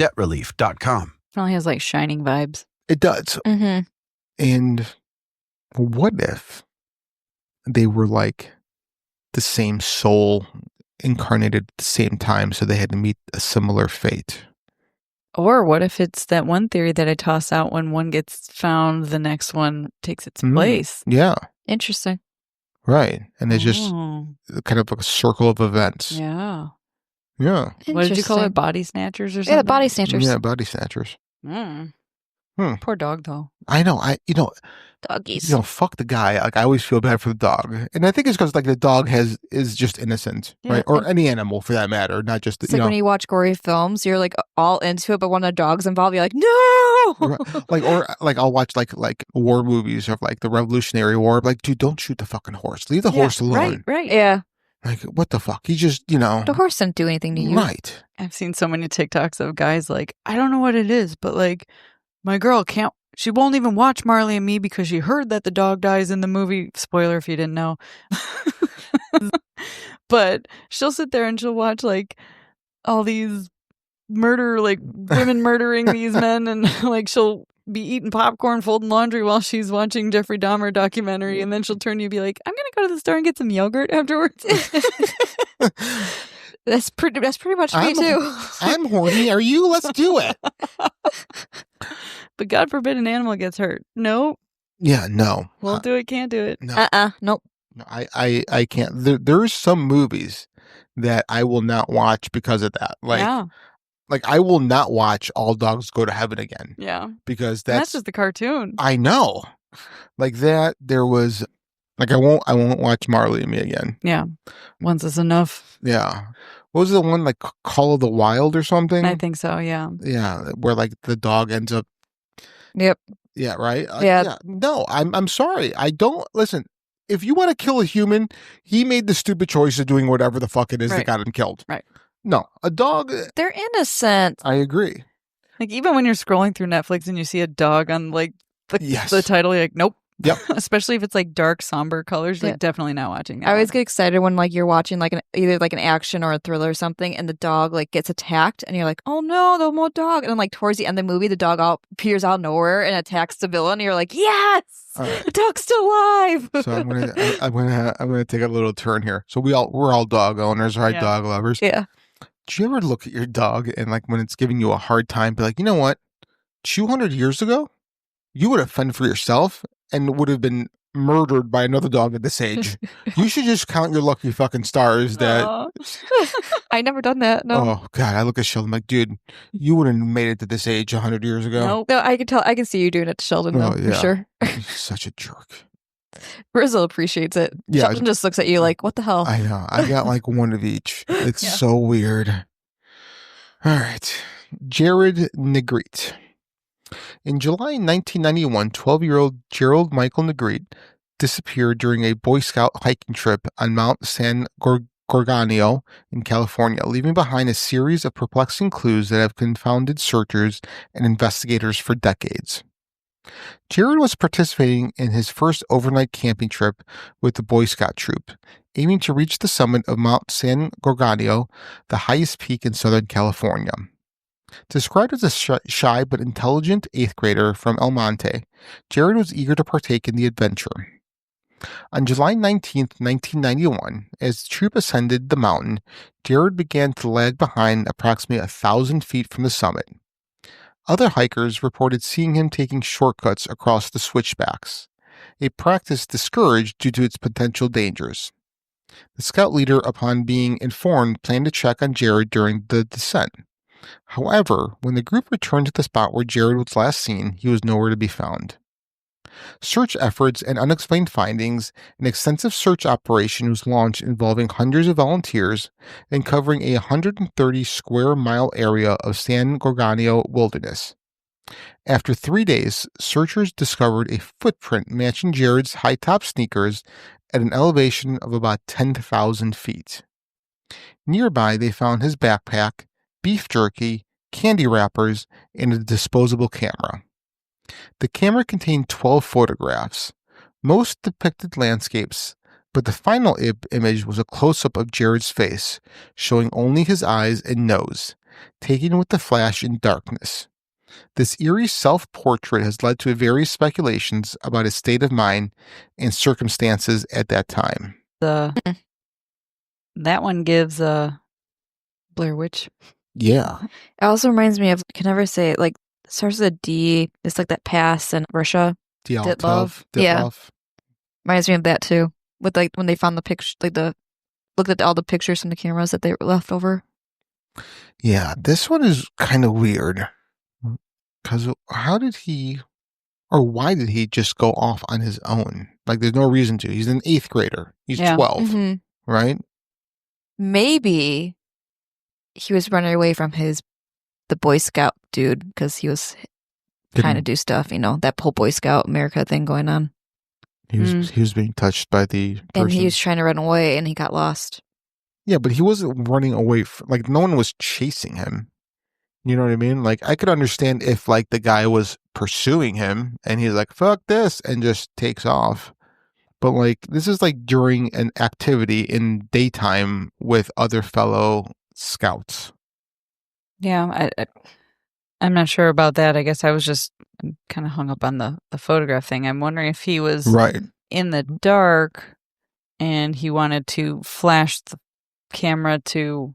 Speaker 8: nationaldebtrelief.com.
Speaker 4: Probably has like Shining vibes.
Speaker 3: It does.
Speaker 5: Mm-hmm.
Speaker 3: And what if they were like the same soul incarnated at the same time, so they had to meet a similar fate?
Speaker 4: Or what if it's that one theory that I toss out, when one gets found, the next one takes its place?
Speaker 3: Yeah.
Speaker 5: Interesting.
Speaker 3: Right. And it's just
Speaker 4: Oh,
Speaker 3: kind of like a circle of events.
Speaker 4: yeah.
Speaker 3: Yeah.
Speaker 4: What did you call it?
Speaker 5: Interesting.
Speaker 4: Body snatchers or something?
Speaker 5: Yeah, the body snatchers.
Speaker 3: Yeah, body snatchers.
Speaker 4: Mm.
Speaker 3: Hmm.
Speaker 4: Poor dog, though.
Speaker 3: I know.
Speaker 5: Doggies.
Speaker 3: Fuck the guy. Like, I always feel bad for the dog. And I think it's because like the dog is just innocent,
Speaker 4: Yeah,
Speaker 3: right? Or
Speaker 4: and-
Speaker 3: any animal for that matter, not just,
Speaker 5: It's like when you watch gory films, you're like all into it, but when the dog's involved, you're like, no!
Speaker 3: like I'll watch like war movies of like the Revolutionary War. Like, dude, don't shoot the fucking horse. Leave the horse alone.
Speaker 4: Right.
Speaker 5: Yeah.
Speaker 3: Like, what the fuck? He just,
Speaker 5: The horse didn't do anything to you.
Speaker 3: right.
Speaker 4: I've seen so many TikToks of guys like, I don't know what it is, but like, my girl she won't even watch Marley and Me because she heard that the dog dies in the movie. Spoiler if you didn't know. But she'll sit there and she'll watch like all these women murdering these men, and like she'll be eating popcorn, folding laundry while she's watching Jeffrey Dahmer documentary, and then she'll turn to you and be like, I'm gonna go to the store and get some yogurt afterwards.
Speaker 5: That's pretty much me too.
Speaker 3: I'm horny. Are you? Let's do it.
Speaker 4: But God forbid an animal gets hurt. No,
Speaker 3: Yeah, no.
Speaker 4: won't do it, can't do it.
Speaker 3: No.
Speaker 5: Nope.
Speaker 3: No, I can't. There's some movies that I will not watch because of that. Like I will not watch All Dogs Go to Heaven again
Speaker 4: Yeah.
Speaker 3: because
Speaker 4: That's
Speaker 3: that's
Speaker 4: just the cartoon.
Speaker 3: I know. Like that there was like I won't watch Marley and Me again.
Speaker 4: Yeah. Once is enough.
Speaker 3: Yeah. What was the one like Call of the Wild or something?
Speaker 4: I think so, yeah.
Speaker 3: Yeah, where like the dog ends up.
Speaker 5: Yep.
Speaker 3: Yeah, right.
Speaker 5: Yeah.
Speaker 3: No, I'm sorry. I don't listen. If you want to kill a human, he made the stupid choice of doing whatever the fuck it is that
Speaker 4: Right.
Speaker 3: got him killed.
Speaker 4: Right.
Speaker 3: No, a dog.
Speaker 5: They're innocent.
Speaker 3: I agree.
Speaker 4: Like even when you're scrolling through Netflix and you see a dog on like
Speaker 3: Yes.
Speaker 4: the title, you're like, nope.
Speaker 3: Yep.
Speaker 4: Especially if it's like dark, somber colors,
Speaker 5: Yeah.
Speaker 4: like definitely not watching that.
Speaker 5: I always
Speaker 4: one.
Speaker 5: get excited when like you're watching like either like an action or a thriller or something, and the dog like gets attacked, and you're like, oh no, the more dog, and then like towards the end of the movie, the dog appears out of nowhere and attacks the villain, and you're like, yes,
Speaker 3: All right.
Speaker 5: the dog's still alive.
Speaker 3: So I'm gonna take a little turn here. So we're all dog owners, right?
Speaker 4: Yeah.
Speaker 3: Dog lovers.
Speaker 5: Yeah.
Speaker 3: Do you ever look at your dog and like when it's giving you a hard time, be like, you know what? 200 years ago, you would have fended for yourself and would have been murdered by another dog at this age. You should just count your lucky fucking stars that.
Speaker 4: Aw.
Speaker 5: I never done that. No.
Speaker 3: Oh God, I look at Sheldon like, dude, you wouldn't have made it to this age 100 years ago.
Speaker 4: Nope.
Speaker 5: No, I can tell. I can see you doing it to Sheldon though,
Speaker 3: Oh, yeah.
Speaker 5: for sure.
Speaker 3: He's such a jerk.
Speaker 5: Rizzo appreciates it.
Speaker 3: Yeah.
Speaker 5: Sheldon just looks at you like, what the hell?
Speaker 3: I know. I got like one of each. It's
Speaker 4: Yeah.
Speaker 3: so weird. All right. Jared Negrete. In July 1991, 12-year-old Gerald Michael Negrete disappeared during a Boy Scout hiking trip on Mount San Gorgonio in California, leaving behind a series of perplexing clues that have confounded searchers and investigators for decades. Jared was participating in his first overnight camping trip with the Boy Scout troop, aiming to reach the summit of Mount San Gorgonio, the highest peak in Southern California. Described as a shy but intelligent 8th grader from El Monte, Jared was eager to partake in the adventure. On July 19, 1991, as the troop ascended the mountain, Jared began to lag behind approximately 1,000 feet from the summit. Other hikers reported seeing him taking shortcuts across the switchbacks, a practice discouraged due to its potential dangers. The scout leader, upon being informed, planned to check on Jared during the descent. However, when the group returned to the spot where Jared was last seen, he was nowhere to be found. Search efforts and unexplained findings, an extensive search operation was launched involving hundreds of volunteers and covering a 130 square mile area of San Gorgonio wilderness. After 3 days, searchers discovered a footprint matching Jared's high-top sneakers at an elevation of about 10,000 feet. Nearby, they found his backpack, beef jerky, candy wrappers, and a disposable camera. The camera contained 12 photographs. Most depicted landscapes, but the final image was a close-up of Jared's face, showing only his eyes and nose, taken with the flash in darkness. This eerie self-portrait has led to various speculations about his state of mind and circumstances at that time.
Speaker 4: That one gives a Blair Witch.
Speaker 3: Yeah.
Speaker 5: It also reminds me of, I can never say it, like, it starts with a D. It's like that pass in Russia.
Speaker 3: Ditlov.
Speaker 5: Yeah. Reminds me of that too. With like when they found the picture, like looked at all the pictures from the cameras that they were left over.
Speaker 3: Yeah, this one is kind of weird. Because how did he, or why did he just go off on his own? Like, there's no reason to. He's an 8th grader. He's 12, right?
Speaker 5: Maybe he was running away from the Boy Scout dude because he was trying to do stuff, that whole Boy Scout America thing going on.
Speaker 3: He was being touched by the person.
Speaker 5: And he was trying to run away and he got lost.
Speaker 3: Yeah, but he wasn't running away. Like, no one was chasing him. You know what I mean? Like, I could understand if, like, the guy was pursuing him and he's like, fuck this, and just takes off. But, like, this is, like, during an activity in daytime with other fellow scouts.
Speaker 4: Yeah, I'm not sure about that. I guess I was just kind of hung up on the photograph thing. I'm wondering if he was in the dark and he wanted to flash the camera to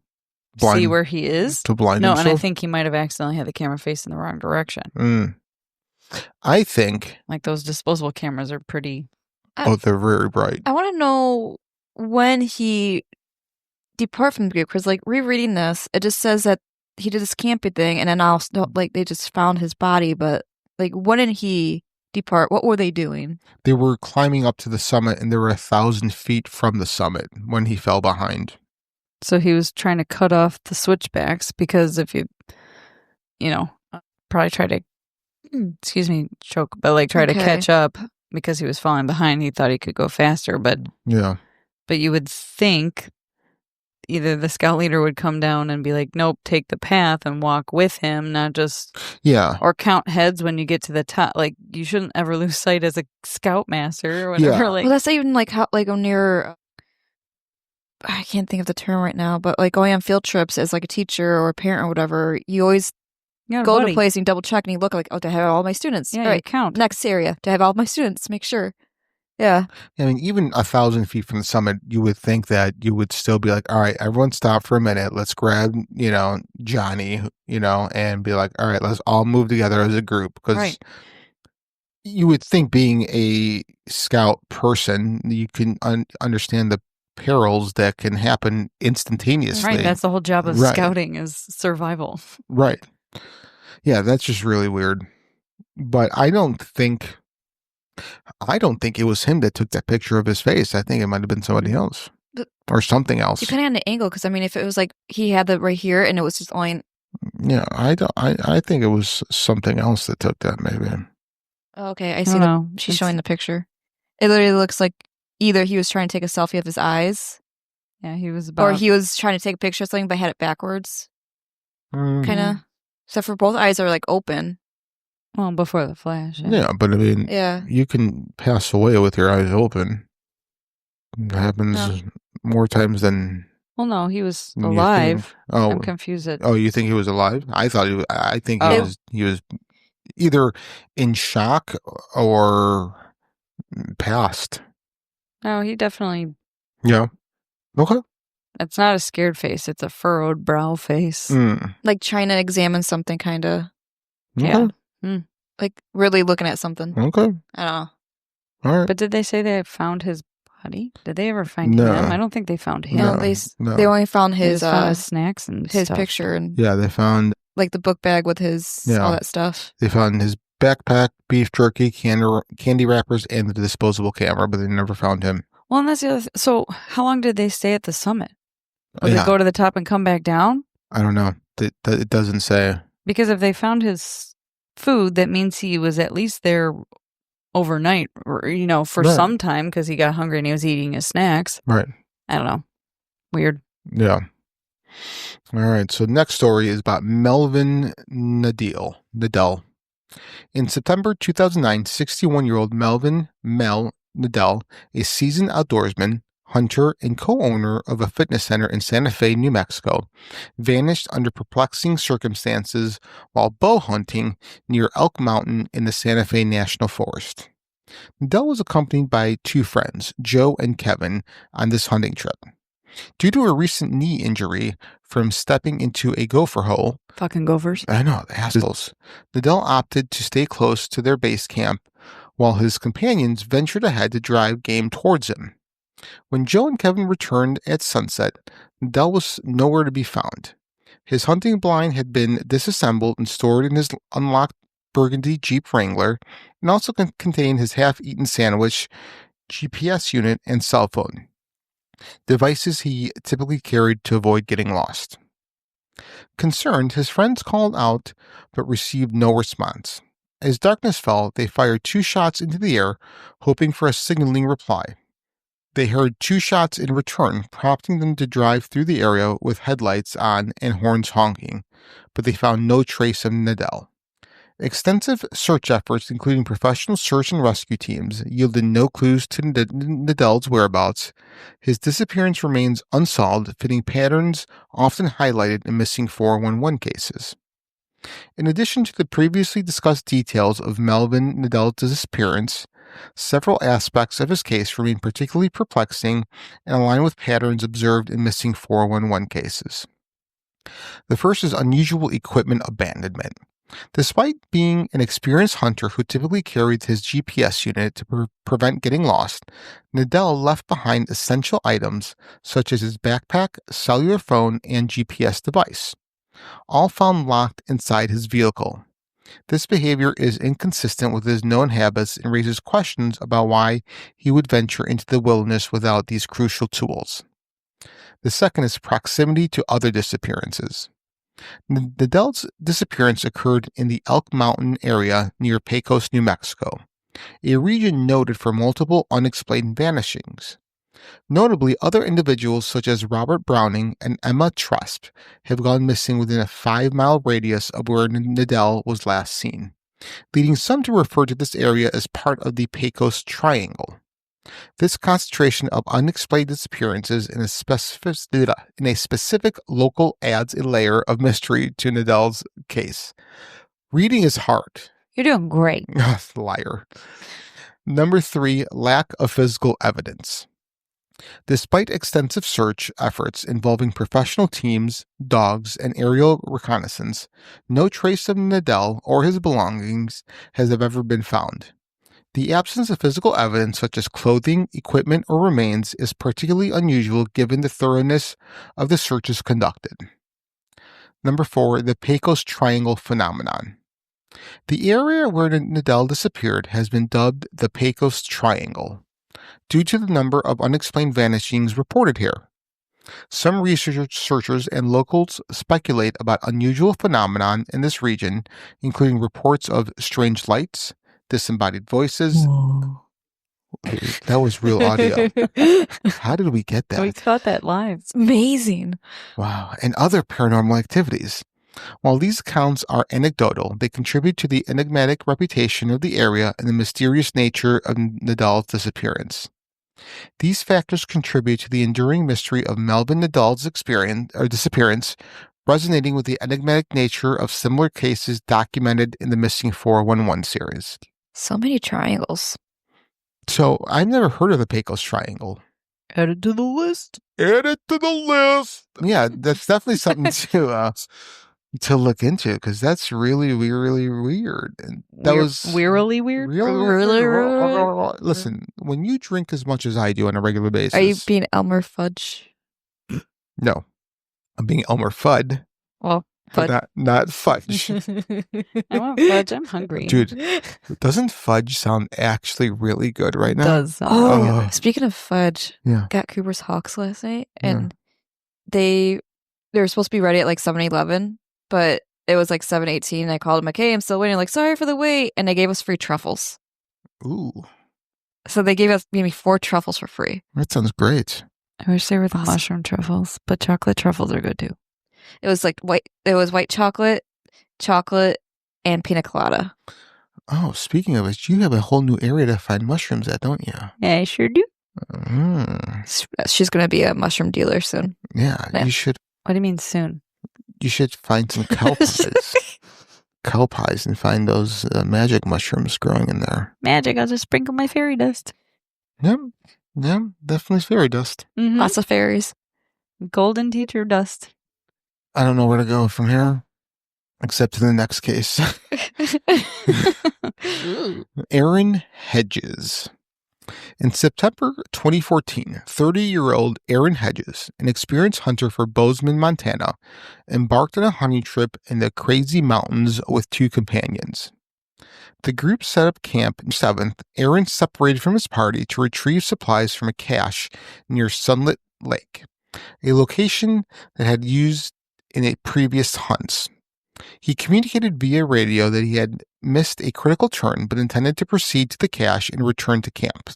Speaker 4: see where he is.
Speaker 3: To blind himself?
Speaker 4: No, and I think he might have accidentally had the camera facing the wrong direction.
Speaker 3: I think...
Speaker 4: Like, those disposable cameras are pretty...
Speaker 3: they're very bright.
Speaker 5: I want to know when he departed from the group, because, like, rereading this, it just says that he did this camping thing, and then also, like, they just found his body, but, like, when did he depart? What were they doing?
Speaker 3: They were climbing up to the summit, and they were 1,000 feet from the summit when he fell behind.
Speaker 4: So he was trying to cut off the switchbacks, because if you probably try to, choke, but, like, try to catch up, because he was falling behind, he thought he could go faster, but...
Speaker 3: Yeah.
Speaker 4: But you would think either the scout leader would come down and be like, nope, take the path and walk with him, not just...
Speaker 3: Yeah.
Speaker 4: Or count heads when you get to the top. Like, you shouldn't ever lose sight as a scoutmaster or whatever.
Speaker 3: Yeah.
Speaker 4: Like,
Speaker 5: well, that's not even like how, like, when you're... I can't think of the term right now, but, like, going on field trips as, like, a teacher or a parent or whatever, you always go to a place and you double check and you look like, do I have all my students?
Speaker 4: Yeah,
Speaker 5: all right,
Speaker 4: you count.
Speaker 5: Next area, do I have all my students? Make sure. Yeah.
Speaker 3: I mean, even 1,000 feet from the summit, you would think that you would still be like, all right, everyone stop for a minute. Let's grab, Johnny, and be like, all right, let's all move together as a group. Because you would think, being a scout person, you can understand the perils that can happen instantaneously.
Speaker 4: Right. That's the whole job of scouting, is survival.
Speaker 3: Right. Yeah, that's just really weird. But I don't think it was him that took that picture of his face. I think it might have been somebody else. Or something else.
Speaker 5: Depending on the angle, because, I mean, if it was like he had that right here and it was just only...
Speaker 3: Yeah, I think it was something else that took that, maybe.
Speaker 5: Oh, okay, I see. She's showing the picture. It literally looks like either he was trying to take a selfie of his eyes,
Speaker 4: Yeah, he was about.
Speaker 5: or he was trying to take a picture of something but had it backwards. Kind of. Except for both eyes are like open.
Speaker 4: Well, before the flash.
Speaker 3: Yeah, but I mean,
Speaker 5: Yeah.
Speaker 3: you can pass away with your eyes open. It happens more times than
Speaker 4: Well, no, he was
Speaker 3: you think.
Speaker 4: alive.
Speaker 3: Oh,
Speaker 4: I'm confused.
Speaker 3: oh, you think he was alive? I thought he was. I think he was either in shock or passed.
Speaker 4: No, he definitely.
Speaker 3: Yeah. Okay.
Speaker 4: It's not a scared face. It's a furrowed brow face.
Speaker 5: Like trying to examine something, kind of.
Speaker 3: Okay.
Speaker 4: Yeah.
Speaker 5: Like really looking at something.
Speaker 3: Okay.
Speaker 5: I don't know.
Speaker 3: All right.
Speaker 4: But did they say they found his body? Did they ever find
Speaker 3: No.
Speaker 4: him? I don't think they found him.
Speaker 5: No, they only found
Speaker 4: They
Speaker 5: his
Speaker 4: just found his snacks and
Speaker 5: his
Speaker 4: stuff.
Speaker 5: picture and
Speaker 3: Yeah, they found
Speaker 5: like the book bag with his all that stuff.
Speaker 3: They found his backpack, beef jerky, candy wrappers, and the disposable camera, but they never found him.
Speaker 4: Well, and that's the other. So, how long did they stay at the summit? Would they go to the top and come back down?
Speaker 3: I don't know. It doesn't say.
Speaker 4: Because if they found his food, that means he was at least there overnight, or, for some time because he got hungry and he was eating his snacks.
Speaker 3: Right.
Speaker 4: I don't know. Weird.
Speaker 3: Yeah. All right. So next story is about Melvin Nadell. In September 2009, 61-year-old Melvin Mel Nadell, a seasoned outdoorsman, hunter, and co-owner of a fitness center in Santa Fe, New Mexico, vanished under perplexing circumstances while bow hunting near Elk Mountain in the Santa Fe National Forest. Nadell was accompanied by two friends, Joe and Kevin, on this hunting trip. Due to a recent knee injury from stepping into a gopher hole,
Speaker 4: fucking gophers.
Speaker 3: I know, the assholes. Nadell opted to stay close to their base camp while his companions ventured ahead to drive game towards him. When Joe and Kevin returned at sunset, Nadell was nowhere to be found. His hunting blind had been disassembled and stored in his unlocked burgundy Jeep Wrangler, and also contained his half-eaten sandwich, GPS unit, and cell phone, devices he typically carried to avoid getting lost. Concerned, his friends called out but received no response. As darkness fell, they fired 2 shots into the air, hoping for a signaling reply. They heard 2 shots in return, prompting them to drive through the area with headlights on and horns honking, but they found no trace of Nadell. Extensive search efforts, including professional search and rescue teams, yielded no clues to Nadell's whereabouts. His disappearance remains unsolved, fitting patterns often highlighted in missing 411 cases. In addition to the previously discussed details of Melvin Nadell's disappearance, several aspects of his case remain particularly perplexing and align with patterns observed in missing 411 cases. The first is unusual equipment abandonment. Despite being an experienced hunter who typically carried his GPS unit to prevent getting lost, Nadell left behind essential items such as his backpack, cellular phone, and GPS device, all found locked inside his vehicle. This behavior is inconsistent with his known habits and raises questions about why he would venture into the wilderness without these crucial tools. The second is proximity to other disappearances. Nadell's disappearance occurred in the Elk Mountain area near Pecos, New Mexico, a region noted for multiple unexplained vanishings. Notably, other individuals such as Robert Browning and Emma Tresp have gone missing within a 5-mile radius of where Nadell was last seen, leading some to refer to this area as part of the Pecos Triangle. This concentration of unexplained disappearances in a specific local adds a layer of mystery to Nadell's case. Reading is hard.
Speaker 4: You're doing great.
Speaker 3: Liar. Number 3, lack of physical evidence. Despite extensive search efforts involving professional teams, dogs, and aerial reconnaissance, no trace of Nadell or his belongings has ever been found. The absence of physical evidence such as clothing, equipment, or remains is particularly unusual given the thoroughness of the searches conducted. Number 4, the Pecos Triangle phenomenon. The area where Nadell disappeared has been dubbed the Pecos Triangle, due to the number of unexplained vanishings reported here. Some researchers and locals speculate about unusual phenomenon in this region, including reports of strange lights, disembodied voices.
Speaker 4: Whoa.
Speaker 3: That was real audio. How did we get that?
Speaker 4: We caught that live.
Speaker 5: It's amazing.
Speaker 3: Wow. And other paranormal activities. While these accounts are anecdotal, they contribute to the enigmatic reputation of the area and the mysterious nature of Nadal's disappearance. These factors contribute to the enduring mystery of Melvin Nadal's disappearance, resonating with the enigmatic nature of similar cases documented in the Missing 411 series.
Speaker 5: So many triangles.
Speaker 3: So, I've never heard of the Pecos Triangle.
Speaker 4: Add it to the list.
Speaker 3: Add it to the list. Yeah, that's definitely something to look into, because that's really, really weird. And that was
Speaker 4: weirily weird.
Speaker 3: really. Listen, when you drink as much as I do on a regular basis,
Speaker 5: Are you being Elmer Fudge?
Speaker 3: No, I'm being Elmer Fudd,
Speaker 5: Well,
Speaker 3: but not fudge.
Speaker 4: I want fudge. I'm hungry.
Speaker 3: Dude, doesn't fudge sound actually really good right
Speaker 4: It
Speaker 3: now?
Speaker 4: does.
Speaker 3: Oh.
Speaker 5: Speaking of fudge,
Speaker 3: Yeah.
Speaker 5: got Cooper's Hawks last night, and they were supposed to be ready at like 7-Eleven, but it was like 7:18. I called them like, hey, I'm still waiting. Like, sorry for the wait. And they gave us free truffles.
Speaker 3: Ooh,
Speaker 5: So they gave me 4 truffles for free.
Speaker 3: that sounds great.
Speaker 4: I wish they were the
Speaker 5: Awesome.
Speaker 4: mushroom truffles, but chocolate truffles are good too.
Speaker 5: It was like white. It was white chocolate, and pina colada.
Speaker 3: Oh, speaking of which, you have a whole new area to find mushrooms at, don't you?
Speaker 4: Yeah, I sure do.
Speaker 5: She's gonna be a mushroom dealer soon.
Speaker 3: Yeah,
Speaker 5: Yeah.
Speaker 3: you should
Speaker 4: What do you mean soon?
Speaker 3: find some cow pies and find those magic mushrooms growing in there.
Speaker 4: Magic. I'll just sprinkle my fairy dust.
Speaker 3: Yep, definitely fairy dust.
Speaker 4: Mhm.
Speaker 5: Lots of fairies.
Speaker 4: Golden teacher dust.
Speaker 3: I don't know where to go from here, except to the next case. Aaron Hedges. In September 2014, 30-year-old Aaron Hedges, an experienced hunter for Bozeman, Montana, embarked on a hunting trip in the Crazy Mountains with 2 companions. The group set up camp on 7th. Aaron separated from his party to retrieve supplies from a cache near Sunlit Lake, a location that had used in a previous hunts. He communicated via radio that he had missed a critical turn but intended to proceed to the cache and return to camp.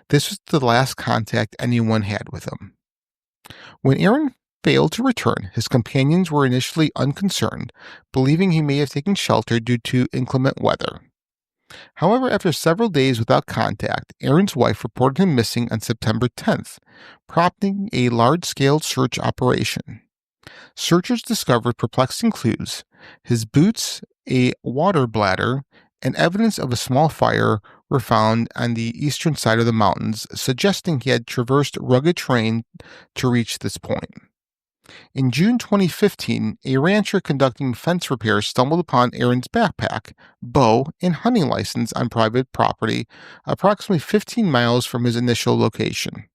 Speaker 3: This was the last contact anyone had with him. When Aaron failed to return, his companions were initially unconcerned, believing he may have taken shelter due to inclement weather. However, after several days without contact, Aaron's wife reported him missing on September 10th, prompting a large-scale search operation. Searchers discovered perplexing clues: his boots, a water bladder, and evidence of a small fire were found on the eastern side of the mountains, suggesting he had traversed rugged terrain to reach this point. In June 2015, a rancher conducting fence repairs stumbled upon Aaron's backpack, bow, and hunting license on private property, approximately 15 miles from his initial location.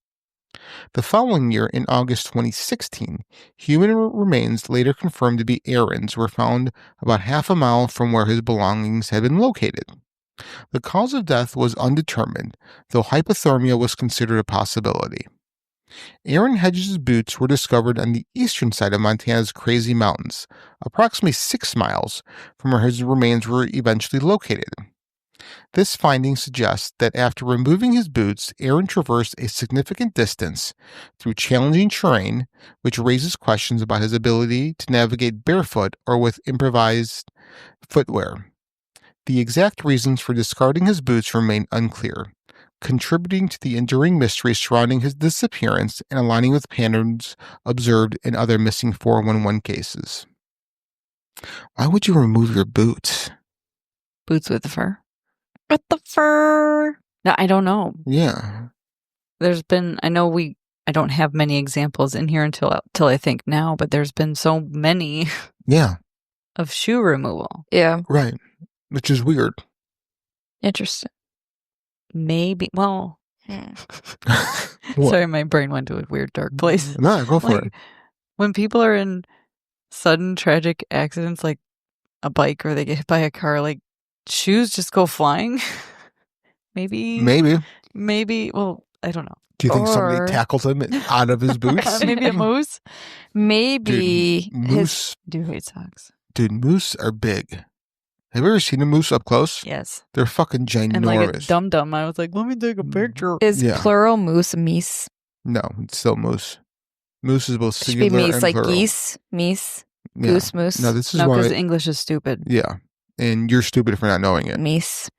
Speaker 3: The following year, in August 2016, human remains later confirmed to be Aaron's were found about half a mile from where his belongings had been located. The cause of death was undetermined, though hypothermia was considered a possibility. Aaron Hedges' boots were discovered on the eastern side of Montana's Crazy Mountains, approximately 6 miles from where his remains were eventually located. This finding suggests that after removing his boots, Aaron traversed a significant distance through challenging terrain, which raises questions about his ability to navigate barefoot or with improvised footwear. The exact reasons for discarding his boots remain unclear, contributing to the enduring mystery surrounding his disappearance and aligning with patterns observed in other missing 411 cases. Why would you remove your boots?
Speaker 4: Boots with the fur.
Speaker 5: With the fur.
Speaker 4: No, I don't know.
Speaker 3: Yeah.
Speaker 4: There's been, I don't have many examples in here until I think now, but there's been so many
Speaker 3: Yeah.
Speaker 4: of shoe removal.
Speaker 5: Yeah.
Speaker 3: Right. Which is weird.
Speaker 5: Interesting.
Speaker 4: Maybe, well,
Speaker 3: What?
Speaker 4: sorry, my brain went to a weird dark place.
Speaker 3: No, go for it.
Speaker 4: When people are in sudden tragic accidents, like a bike or they get hit by a car, like shoes just go flying. Maybe. Well, I don't know.
Speaker 3: Do you think
Speaker 5: Or-
Speaker 3: somebody tackled him out of his boots?
Speaker 4: Maybe a moose.
Speaker 5: Maybe
Speaker 3: Dude, moose,
Speaker 4: Do hate socks.
Speaker 3: moose are big. Have you ever seen a moose up close?
Speaker 4: Yes.
Speaker 3: They're fucking ginormous.
Speaker 4: And like a dum-dum, I was like, let me take a picture.
Speaker 5: Is
Speaker 3: Yeah.
Speaker 5: plural moose meese?
Speaker 3: No, it's still moose. Moose is both
Speaker 5: Should be
Speaker 3: singular
Speaker 5: meese,
Speaker 3: and
Speaker 5: like
Speaker 3: plural.
Speaker 5: geese, meese,
Speaker 3: Yeah.
Speaker 5: goose, moose.
Speaker 3: No, this is
Speaker 4: No, because
Speaker 3: why.
Speaker 4: English is stupid.
Speaker 3: Yeah, and you're stupid for not knowing it.
Speaker 5: Meese.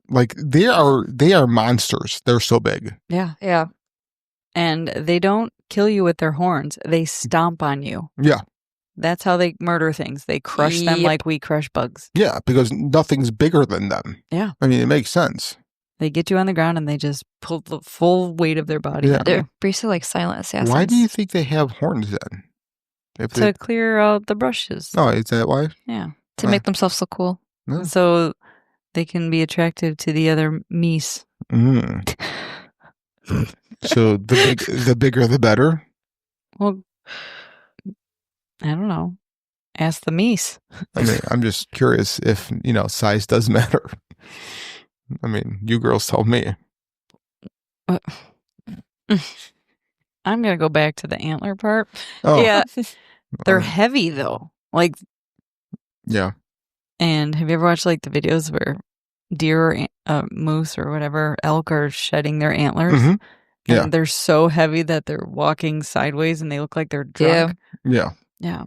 Speaker 3: Like they are monsters. They're so big.
Speaker 4: Yeah.
Speaker 5: Yeah.
Speaker 4: And they don't kill you with their horns. They stomp on you.
Speaker 3: Yeah,
Speaker 4: That's how they murder things. They crush them
Speaker 5: Yep.
Speaker 4: like we crush bugs.
Speaker 3: yeah, because nothing's bigger than them.
Speaker 4: Yeah.
Speaker 3: I mean, it makes sense.
Speaker 4: They get you on the ground and they just pull the full weight of their body
Speaker 3: Yeah.
Speaker 4: on
Speaker 5: They're
Speaker 4: you
Speaker 5: basically like silent assassins.
Speaker 3: Why do you think they have horns then? If
Speaker 4: to
Speaker 3: they,
Speaker 4: clear out the brushes.
Speaker 3: oh, is that why?
Speaker 4: Yeah.
Speaker 5: To make themselves look cool.
Speaker 3: No.
Speaker 4: So they can be attractive to the other meese.
Speaker 3: Mm. So the bigger the better.
Speaker 4: Well, I don't know. Ask the meese.
Speaker 3: I mean, I'm just curious if size does matter. I mean, you girls told me.
Speaker 4: I'm going to go back to the antler part.
Speaker 3: Oh,
Speaker 4: Yeah. They're
Speaker 3: alright.
Speaker 4: heavy though. Like,
Speaker 3: Yeah.
Speaker 4: and have you ever watched like the videos where deer or moose or whatever, elk are shedding their antlers?
Speaker 3: Mhm. Yeah.
Speaker 4: And they're so heavy that they're walking sideways and they look like they're drunk.
Speaker 3: Yeah.
Speaker 4: Yeah.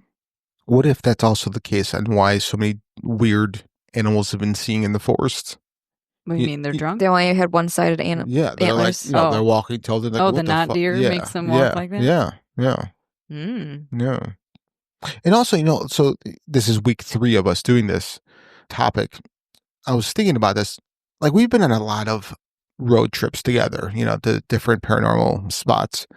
Speaker 3: What if that's also the case and why so many weird animals have been seen in the forest?
Speaker 4: What do you
Speaker 3: Y-
Speaker 4: mean? They're
Speaker 3: y-
Speaker 4: drunk?
Speaker 5: They only had one-sided animal.
Speaker 3: Yeah, they're
Speaker 5: Antlers.
Speaker 3: like,
Speaker 4: Oh.
Speaker 3: they're walking till they're like,
Speaker 4: Oh,
Speaker 3: what
Speaker 4: the not
Speaker 3: fuck?
Speaker 4: deer
Speaker 3: Yeah,
Speaker 4: makes them walk like that?
Speaker 3: Yeah, yeah,
Speaker 4: Mm.
Speaker 3: yeah. And also, so this is week 3 of us doing this topic. I was thinking about this. Like, we've been on a lot of road trips together, to different paranormal spots.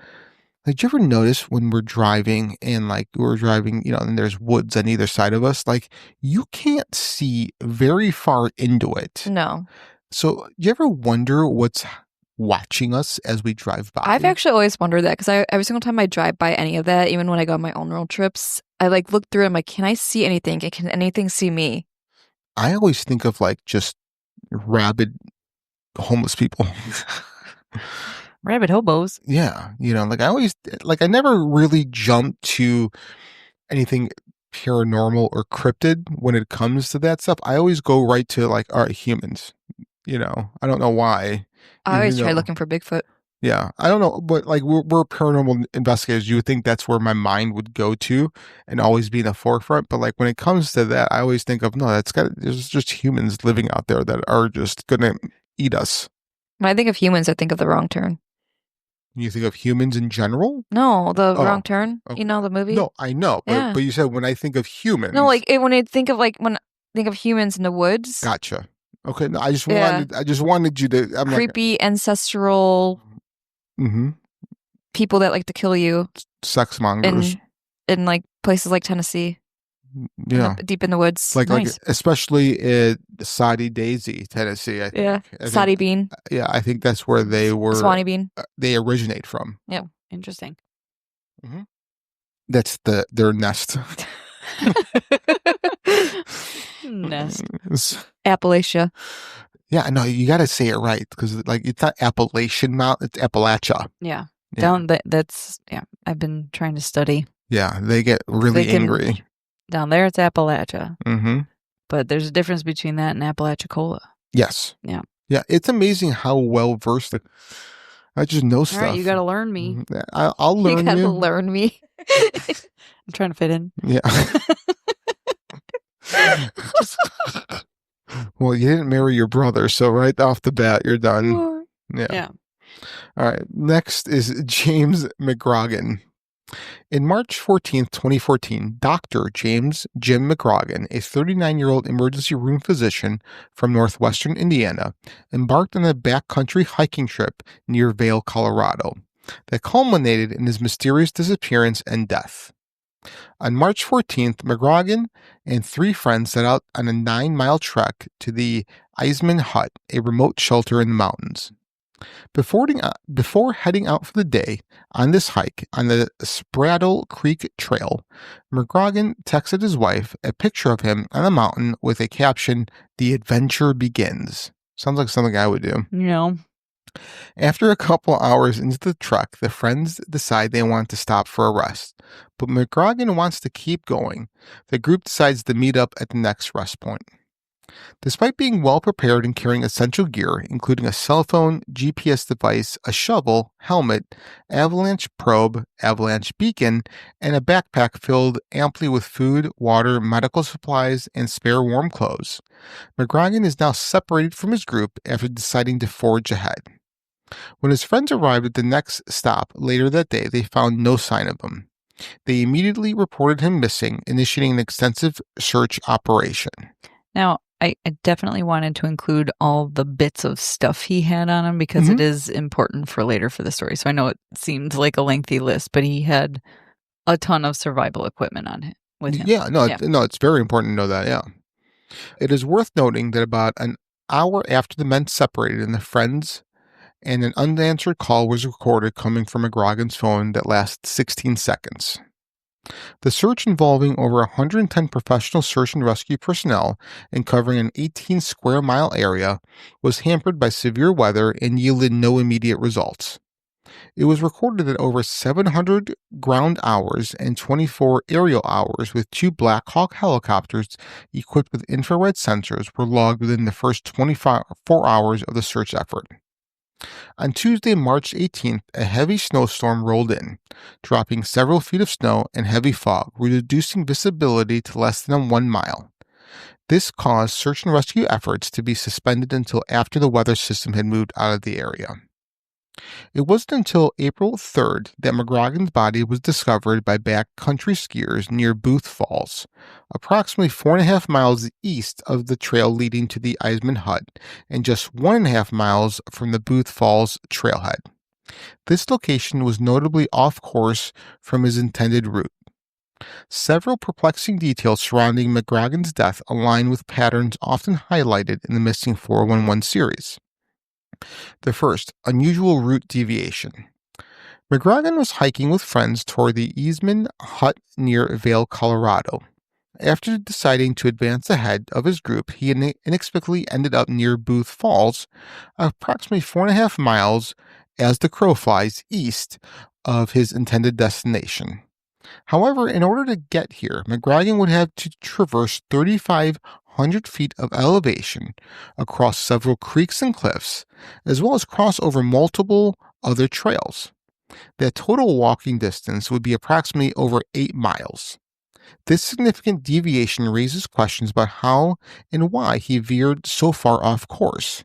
Speaker 3: Like, did you ever notice when we're driving and and there's woods on either side of us, like you can't see very far into it.
Speaker 5: No.
Speaker 3: So do you ever wonder what's watching us as we drive by?
Speaker 5: I've actually always wondered that because every single time I drive by any of that, even when I go on my own road trips, I like look through and I'm like, can I see anything? Can anything see me?
Speaker 3: I always think of like just rabid homeless people.
Speaker 4: Rabbit hobos.
Speaker 3: Yeah. I never really jump to anything paranormal or cryptid when it comes to that stuff. I always go right to like, all right, humans. I don't know why.
Speaker 5: I always
Speaker 3: Even
Speaker 5: try
Speaker 3: though-
Speaker 5: looking for Bigfoot.
Speaker 3: Yeah, I don't know, but like we're paranormal investigators. You would think that's where my mind would go to, and always be in the forefront. But like when it comes to that, I always think of there's just humans living out there that are just gonna eat us.
Speaker 5: When I think of humans, I think of The Wrong Turn.
Speaker 3: You think of humans in general?
Speaker 5: No, The
Speaker 3: Oh,
Speaker 5: Wrong Turn.
Speaker 3: okay.
Speaker 5: You know the movie?
Speaker 3: No, I know,
Speaker 5: Yeah.
Speaker 3: but you said when I think of humans.
Speaker 5: No, when I think of humans in the woods,
Speaker 3: Gotcha. Okay, no, I just
Speaker 5: Yeah.
Speaker 3: wanted you to. I'm
Speaker 5: creepy ancestral
Speaker 3: like,
Speaker 5: people that like to kill you
Speaker 3: sex mongers.
Speaker 5: in like places like Tennessee,
Speaker 3: Yeah,
Speaker 5: deep in the woods.
Speaker 3: like
Speaker 4: Nice.
Speaker 3: especially in Soddy Daisy, Tennessee. I think.
Speaker 5: Yeah.
Speaker 3: I think-
Speaker 5: Soddy Bean,
Speaker 3: Yeah, I think that's where they were.
Speaker 5: Swanee Bean.
Speaker 3: They originate from.
Speaker 4: Interesting.
Speaker 3: That's their nest.
Speaker 4: Nest.
Speaker 5: Appalachia.
Speaker 3: Yeah, no, you got to say it right because like it's not Appalachian Mount, it's Appalachia.
Speaker 4: Yeah.
Speaker 3: Yeah.
Speaker 4: Down that's I've been trying to study.
Speaker 3: Yeah, they get really
Speaker 4: They can-
Speaker 3: angry.
Speaker 4: Down there it's Appalachia.
Speaker 3: Mm-hmm.
Speaker 4: But there's a difference between that and Apalachicola.
Speaker 3: Yes.
Speaker 4: Yeah.
Speaker 3: Yeah, it's amazing how well versed I just know
Speaker 4: All
Speaker 3: stuff.
Speaker 4: right, you gotta learn me.
Speaker 3: Mhm. I'll learn
Speaker 5: You gotta
Speaker 3: you.
Speaker 5: learn me.
Speaker 4: I'm trying to fit in.
Speaker 3: Yeah. Well, you didn't marry your brother, so right off the bat, you're done. Yeah.
Speaker 4: Yeah.
Speaker 3: All right. Next is James McGrogan. In March 14th, 2014, Dr. James Jim McGrogan, a 39-year-old emergency room physician from northwestern Indiana, embarked on a backcountry hiking trip near Vail, Colorado, that culminated in his mysterious disappearance and death. On March 14th, McGrogan and 3 friends set out on a 9-mile trek to the Eisman Hut, a remote shelter in the mountains. Before heading out for the day on this hike on the Spraddle Creek Trail, McGrogan texted his wife a picture of him on the mountain with a caption, "The adventure begins." Sounds like something I would do. After a couple hours into the truck, the friends decide they want to stop for a rest, but McGrogan wants to keep going. The group decides to meet up at the next rest point. Despite being well prepared and carrying essential gear, including a cell phone, GPS device, a shovel, helmet, avalanche probe, avalanche beacon, and a backpack filled amply with food, water, medical supplies, and spare warm clothes, McGrogan is now separated from his group after deciding to forge ahead. When his friends arrived at the next stop later that day, they found no sign of him. They immediately reported him missing, initiating an extensive search operation.
Speaker 4: Now, I definitely wanted to include all the bits of stuff he had on him because it is important for later for the story. So I know it seemed like a lengthy list, but he had a ton of survival equipment on him with him.
Speaker 3: No, it's very important to know that, yeah. It is worth noting that about an hour after the men separated and the friends and an unanswered call was recorded coming from McGrogan's phone that lasted 16 seconds. The search, involving over 110 professional search and rescue personnel and covering an 18 square mile area, was hampered by severe weather and yielded no immediate results. It was recorded that over 700 ground hours and 24 aerial hours with 2 Black Hawk helicopters equipped with infrared sensors were logged within the first 24 hours of the search effort. On Tuesday, March 18th, a heavy snowstorm rolled in, dropping several feet of snow and heavy fog, reducing visibility to less than 1 mile. This caused search and rescue efforts to be suspended until after the weather system had moved out of the area. It wasn't until April 3rd that McGrogan's body was discovered by backcountry skiers near Booth Falls, approximately 4.5 miles east of the trail leading to the Eisman Hut, and just 1.5 miles from the Booth Falls trailhead. This location was notably off course from his intended route. Several perplexing details surrounding McGrogan's death align with patterns often highlighted in the Missing 411 series. The first, unusual route deviation. McGrogan was hiking with friends toward the Eisman Hut near Vail, Colorado. After deciding to advance ahead of his group, he inexplicably ended up near Booth Falls, approximately 4.5 miles as the crow flies east of his intended destination. However, in order to get here, McGrogan would have to traverse 3,500 feet of elevation across several creeks and cliffs, as well as cross over multiple other trails. Their total walking distance would be approximately over 8 miles. This significant deviation raises questions about how and why he veered so far off course.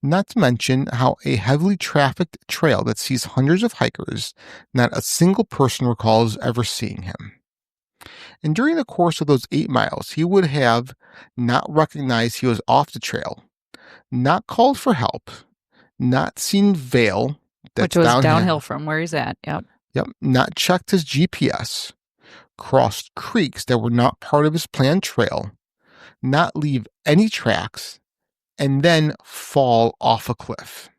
Speaker 3: Not to mention how a heavily trafficked trail that sees hundreds of hikers, not a single person recalls ever seeing him. And during the course of those 8 miles, he would have not recognized he was off the trail, not called for help, not seen Vail,
Speaker 4: which was downhill from where he's at, yep,
Speaker 3: not checked his GPS, crossed creeks that were not part of his planned trail, not leave any tracks, and then fall off a cliff.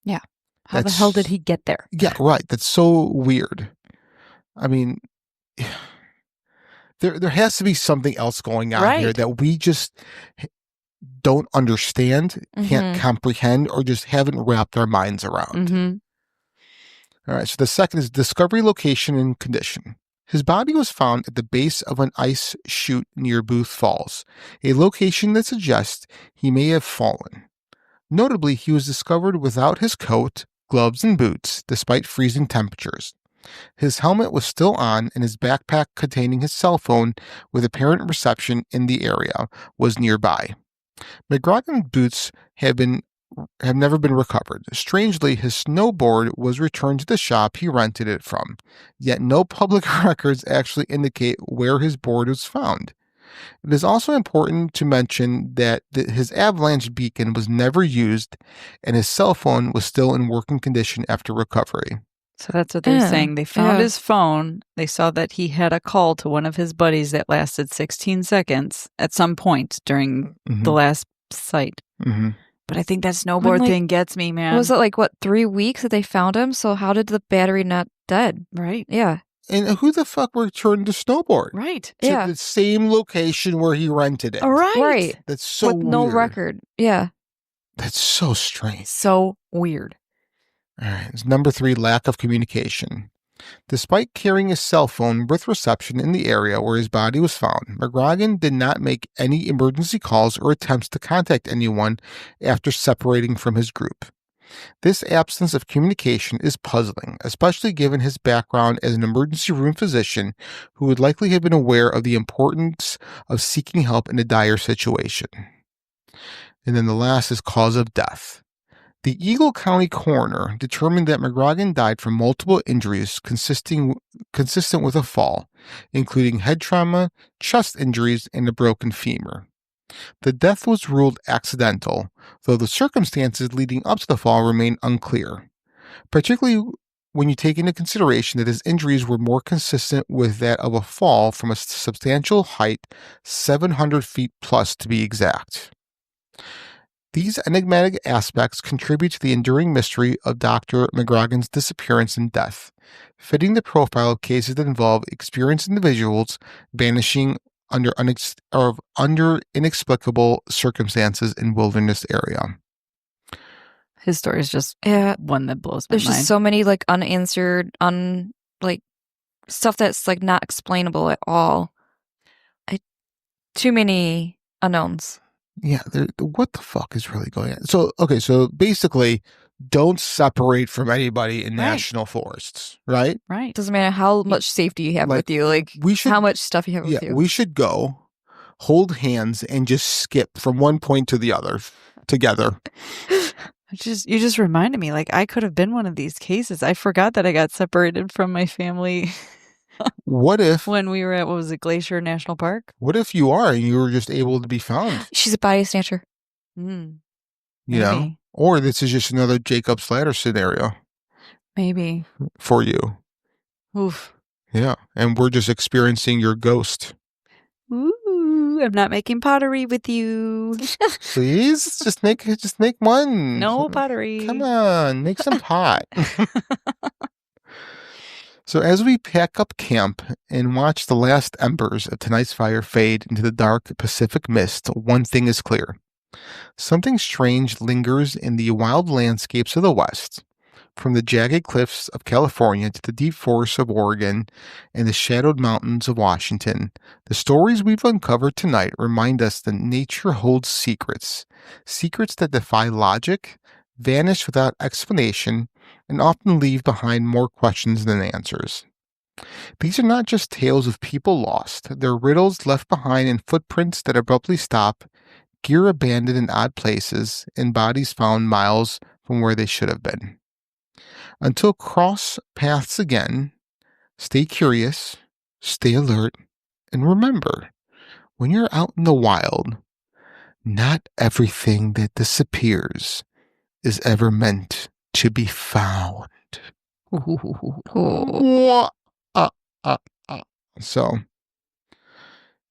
Speaker 4: Yeah. How the hell did he get there?
Speaker 3: Yeah, right. That's so weird. I mean, there has to be something else going on here that we just don't understand, can't comprehend, or just haven't wrapped our minds around. All right, so the second is discovery, location, and condition. His body was found at the base of an ice chute near Booth Falls, a location that suggests he may have fallen. Notably, he was discovered without his coat, gloves, and boots, despite freezing temperatures. His helmet was still on, and his backpack containing his cell phone with apparent reception in the area was nearby. McGrogan's boots have never been recovered. Strangely, his snowboard was returned to the shop he rented it from, yet no public records actually indicate where his board was found. It is also important to mention that his avalanche beacon was never used, and his cell phone was still in working condition after recovery.
Speaker 4: So that's what they're saying. They found his phone. They saw that he had a call to one of his buddies that lasted 16 seconds at some point during the last sight. But I think that snowboard thing gets me, man.
Speaker 5: Was it 3 weeks that they found him? So how did the battery not dead?
Speaker 4: Right.
Speaker 5: Yeah.
Speaker 3: And who the fuck returned the snowboard?
Speaker 4: Right.
Speaker 3: To the same location where he rented it.
Speaker 4: Right.
Speaker 3: That's so
Speaker 5: with no
Speaker 3: weird.
Speaker 5: record. Yeah.
Speaker 3: That's so strange.
Speaker 4: So Weird.
Speaker 3: All right. It's number 3, lack of communication. Despite carrying a cell phone with reception in the area where his body was found, McGrogan did not make any emergency calls or attempts to contact anyone after separating from his group. This absence of communication is puzzling, especially given his background as an emergency room physician who would likely have been aware of the importance of seeking help in a dire situation. And then the last is cause of death. The Eagle County coroner determined that McGrogan died from multiple injuries consistent with a fall, including head trauma, chest injuries, and a broken femur. The death was ruled accidental, though the circumstances leading up to the fall remain unclear, particularly when you take into consideration that his injuries were more consistent with that of a fall from a substantial height, 700 feet plus to be exact. These enigmatic aspects contribute to the enduring mystery of Dr. McGrogan's disappearance and death, fitting the profile of cases that involve experienced individuals vanishing under inexplicable circumstances in wilderness area.
Speaker 4: His story is just one that blows my
Speaker 5: There's
Speaker 4: mind.
Speaker 5: just so many like unanswered, stuff that's like not explainable at all. Too many unknowns.
Speaker 3: Yeah, what the fuck is really going on? So basically, don't separate from anybody in national forests, right?
Speaker 4: Right.
Speaker 5: Doesn't matter how much safety you have with you, how much stuff you have with you.
Speaker 3: We should go, hold hands, and just skip from one point to the other together.
Speaker 4: You just reminded me, like, I could have been one of these cases. I forgot that I got separated from my family.
Speaker 3: What if
Speaker 4: when we were at, what was it, Glacier National Park?
Speaker 3: What if you are and you were just able to be found?
Speaker 5: She's a body snatcher.
Speaker 3: You know? Or this is just another Jacob's Ladder scenario.
Speaker 4: Maybe.
Speaker 3: For you.
Speaker 4: Oof.
Speaker 3: Yeah. And we're just experiencing your ghost.
Speaker 4: Ooh, I'm not making pottery with you.
Speaker 3: Please? Just make one.
Speaker 4: No pottery.
Speaker 3: Come on, make some pot. So as we pack up camp and watch the last embers of tonight's fire fade into the dark Pacific mist, one thing is clear. Something strange lingers in the wild landscapes of the West, from the jagged cliffs of California to the deep forests of Oregon and the shadowed mountains of Washington. The stories we've uncovered tonight remind us that nature holds secrets that defy logic, vanish without explanation, and often leave behind more questions than answers. These are not just tales of people lost. They're riddles left behind in footprints that abruptly stop, gear abandoned in odd places, and bodies found miles from where they should have been. Until cross paths again, stay curious, stay alert, and remember, when you're out in the wild, not everything that disappears is ever meant to be found. So,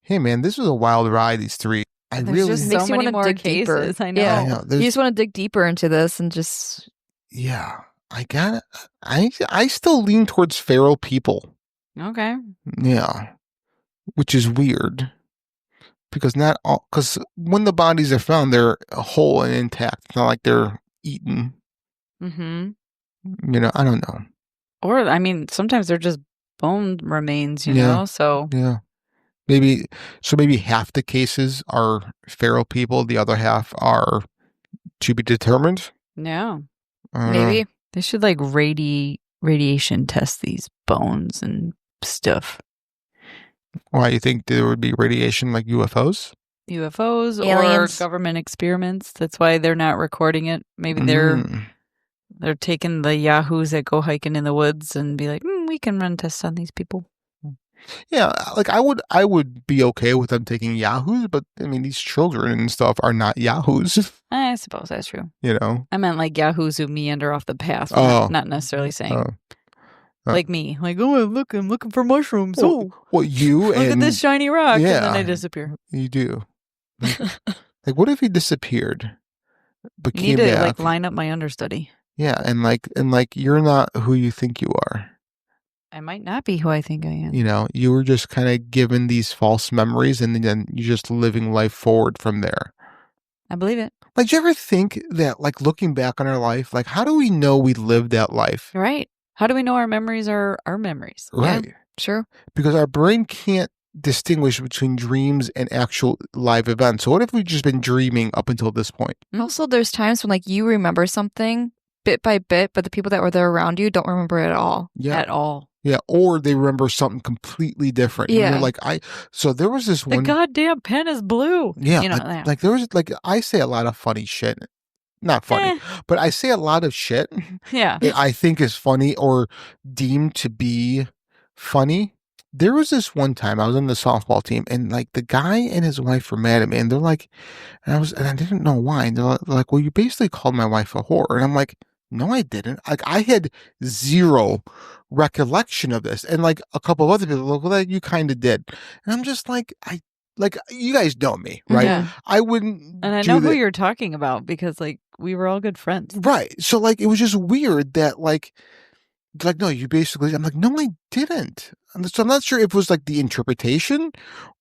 Speaker 3: hey man, this was a wild ride, these three.
Speaker 4: There's just
Speaker 5: makes
Speaker 4: so
Speaker 5: you
Speaker 4: many
Speaker 5: want to
Speaker 4: more
Speaker 5: dig
Speaker 4: cases.
Speaker 5: deeper.
Speaker 4: I know.
Speaker 5: Yeah.
Speaker 3: I know,
Speaker 5: You just want to dig deeper into this and just...
Speaker 3: Yeah, I still lean towards feral people.
Speaker 4: Okay.
Speaker 3: Yeah, which is weird. Because when the bodies are found, they're whole and intact. It's not like they're eaten.
Speaker 4: Mm-hmm.
Speaker 3: I don't know.
Speaker 4: Or, I mean, sometimes they're just bone remains, you know? So,
Speaker 3: yeah. Maybe half the cases are feral people. The other half are to be determined.
Speaker 4: yeah.
Speaker 5: Maybe.
Speaker 4: They should, like, radiation test these bones and stuff.
Speaker 3: Why, you think there would be radiation like UFOs?
Speaker 4: UFOs
Speaker 5: Aliens.
Speaker 4: or government experiments. That's why they're not recording it. Maybe they're taking the yahoos that go hiking in the woods and be like, we can run tests on these people.
Speaker 3: Yeah, like I would be okay with them taking yahoos, but I mean these children and stuff are not yahoos.
Speaker 4: I suppose that's true.
Speaker 3: I
Speaker 4: meant like yahoos who meander off the path. Not necessarily saying like me. Like, I'm looking for mushrooms.
Speaker 3: You
Speaker 4: look at this shiny rock,
Speaker 3: yeah,
Speaker 4: and then they disappear.
Speaker 3: You do. Like what if he disappeared, but
Speaker 4: you
Speaker 3: came
Speaker 4: need to
Speaker 3: back?
Speaker 4: like line up my understudy.
Speaker 3: Yeah, and like you're not who you think you are.
Speaker 4: I might not be who I think I am.
Speaker 3: You were just kind of given these false memories, and then you're just living life forward from there.
Speaker 4: I believe it.
Speaker 3: Like, do you ever think that, like, looking back on our life, like, how do we know we lived that life?
Speaker 4: Right. How do we know our memories are our memories?
Speaker 3: Right.
Speaker 5: True.
Speaker 3: Because our brain can't distinguish between dreams and actual live events. So what if we've just been dreaming up until this point?
Speaker 5: Also, there's times when like you remember something bit by bit, but the people that were there around you don't remember it at all.
Speaker 3: Yeah.
Speaker 4: At all.
Speaker 3: Yeah. Or they remember something completely different. And
Speaker 5: Yeah.
Speaker 3: you're like, so there was this
Speaker 4: The
Speaker 3: one.
Speaker 4: goddamn pen is blue.
Speaker 3: Yeah.
Speaker 4: You know,
Speaker 3: like there was, like, I say a lot of funny shit. Not funny, but I say a lot of shit
Speaker 4: yeah.
Speaker 3: that I think is funny or deemed to be funny. There was this one time I was on the softball team, and like the guy and his wife were mad at me, and they're like, and I didn't know why. And they're like, well, you basically called my wife a whore. And I'm like, no, I didn't. Like, I had zero recollection of this. And like a couple of other people were like, well, you kind of did. And I'm just like, you guys know me, right?
Speaker 4: Yeah.
Speaker 3: I wouldn't.
Speaker 4: And I know who you're talking about because like we were all good friends.
Speaker 3: Right. So like, it was just weird that like, no, you basically, I'm like, no, I didn't. And so I'm not sure if it was like the interpretation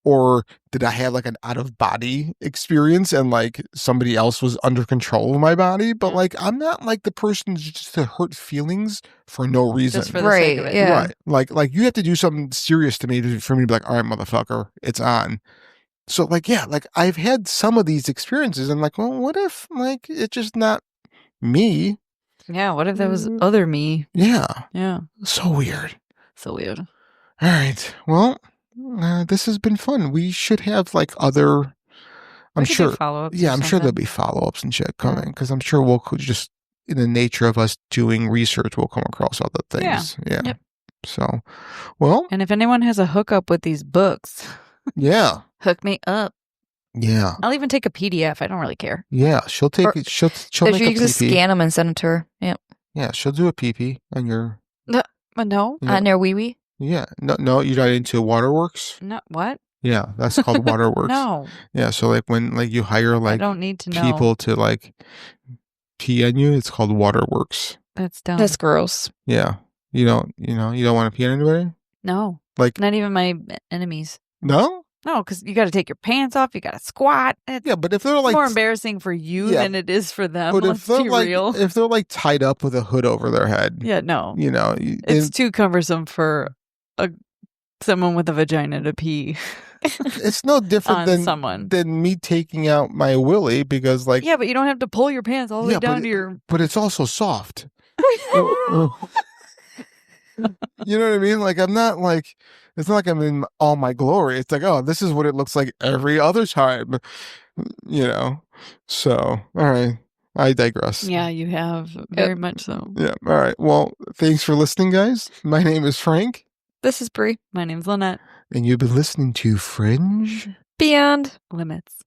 Speaker 3: or did I have like an out of body experience and like somebody else was under control of my body. But like, I'm not like the person just to hurt feelings for no reason.
Speaker 4: Just for the sake of it.
Speaker 5: Yeah.
Speaker 3: Right. Like you have to do something serious to me for me to be like, all right, motherfucker, it's on. So like, yeah, like I've had some of these experiences and like, well, what if like it's just not me?
Speaker 4: Yeah. What if that was other me?
Speaker 3: Yeah.
Speaker 4: Yeah.
Speaker 3: So weird.
Speaker 4: So weird.
Speaker 3: All right. Well, this has been fun. We should have like other. I'm sure.
Speaker 4: Follow-ups.
Speaker 3: Yeah, I'm sure there'll be follow-ups and shit coming because I'm sure we'll just in the nature of us doing research, we'll come across other things. Yeah.
Speaker 4: Yep.
Speaker 3: So, well.
Speaker 4: And if anyone has a hookup with these books,
Speaker 3: yeah,
Speaker 4: hook me up.
Speaker 3: Yeah.
Speaker 4: I'll even take a PDF. I don't really care.
Speaker 3: Yeah, she'll take it. She'll make
Speaker 5: you
Speaker 3: a
Speaker 5: can just
Speaker 3: PP.
Speaker 5: scan them and send them to her. Yep.
Speaker 3: Yeah, she'll do a PP on your.
Speaker 4: No.
Speaker 5: On their wee wee.
Speaker 3: Yeah. No, you're not into Waterworks?
Speaker 4: No. What?
Speaker 3: Yeah, that's called Waterworks.
Speaker 4: No.
Speaker 3: Yeah, so like when like you hire like
Speaker 4: I don't need to know.
Speaker 3: people to like pee on you, it's called Waterworks.
Speaker 4: That's dumb.
Speaker 5: That's gross.
Speaker 3: Yeah. You don't want to pee on anybody?
Speaker 4: No.
Speaker 3: Like
Speaker 4: not even my enemies.
Speaker 3: No?
Speaker 4: No, because you got to take your pants off. You got to squat.
Speaker 3: Yeah, but if they're like
Speaker 4: more embarrassing for you than it is for them.
Speaker 3: But if they're like
Speaker 4: real.
Speaker 3: if they're like tied up with a hood over their head,
Speaker 4: yeah, no,
Speaker 3: it's
Speaker 4: too cumbersome for someone with a vagina to pee.
Speaker 3: It's no different than me taking out my willy because like
Speaker 4: yeah, but you don't have to pull your pants all the way down to your.
Speaker 3: But it's also soft. You know what I mean? Like I'm not like it's not like I'm in all my glory. It's like, oh, this is what it looks like every other time. So all right. I digress.
Speaker 4: Yeah, you have very much so.
Speaker 3: Yeah. All right. Well, thanks for listening, guys. My name is Frank.
Speaker 5: This is Bree.
Speaker 4: My name's Lynette.
Speaker 3: And you've been listening to Fringe
Speaker 5: Beyond
Speaker 4: Limits.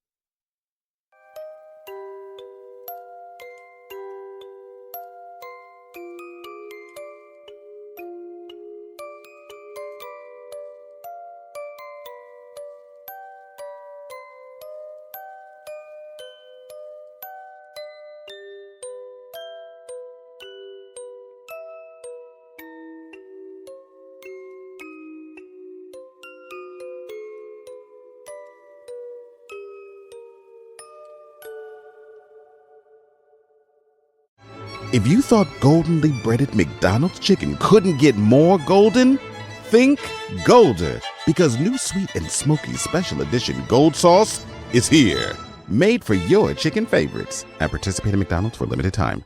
Speaker 1: If you thought goldenly breaded McDonald's chicken couldn't get more golden, think Golder, because new sweet and smoky special edition gold sauce is here, made for your chicken favorites at participating McDonald's for a limited time.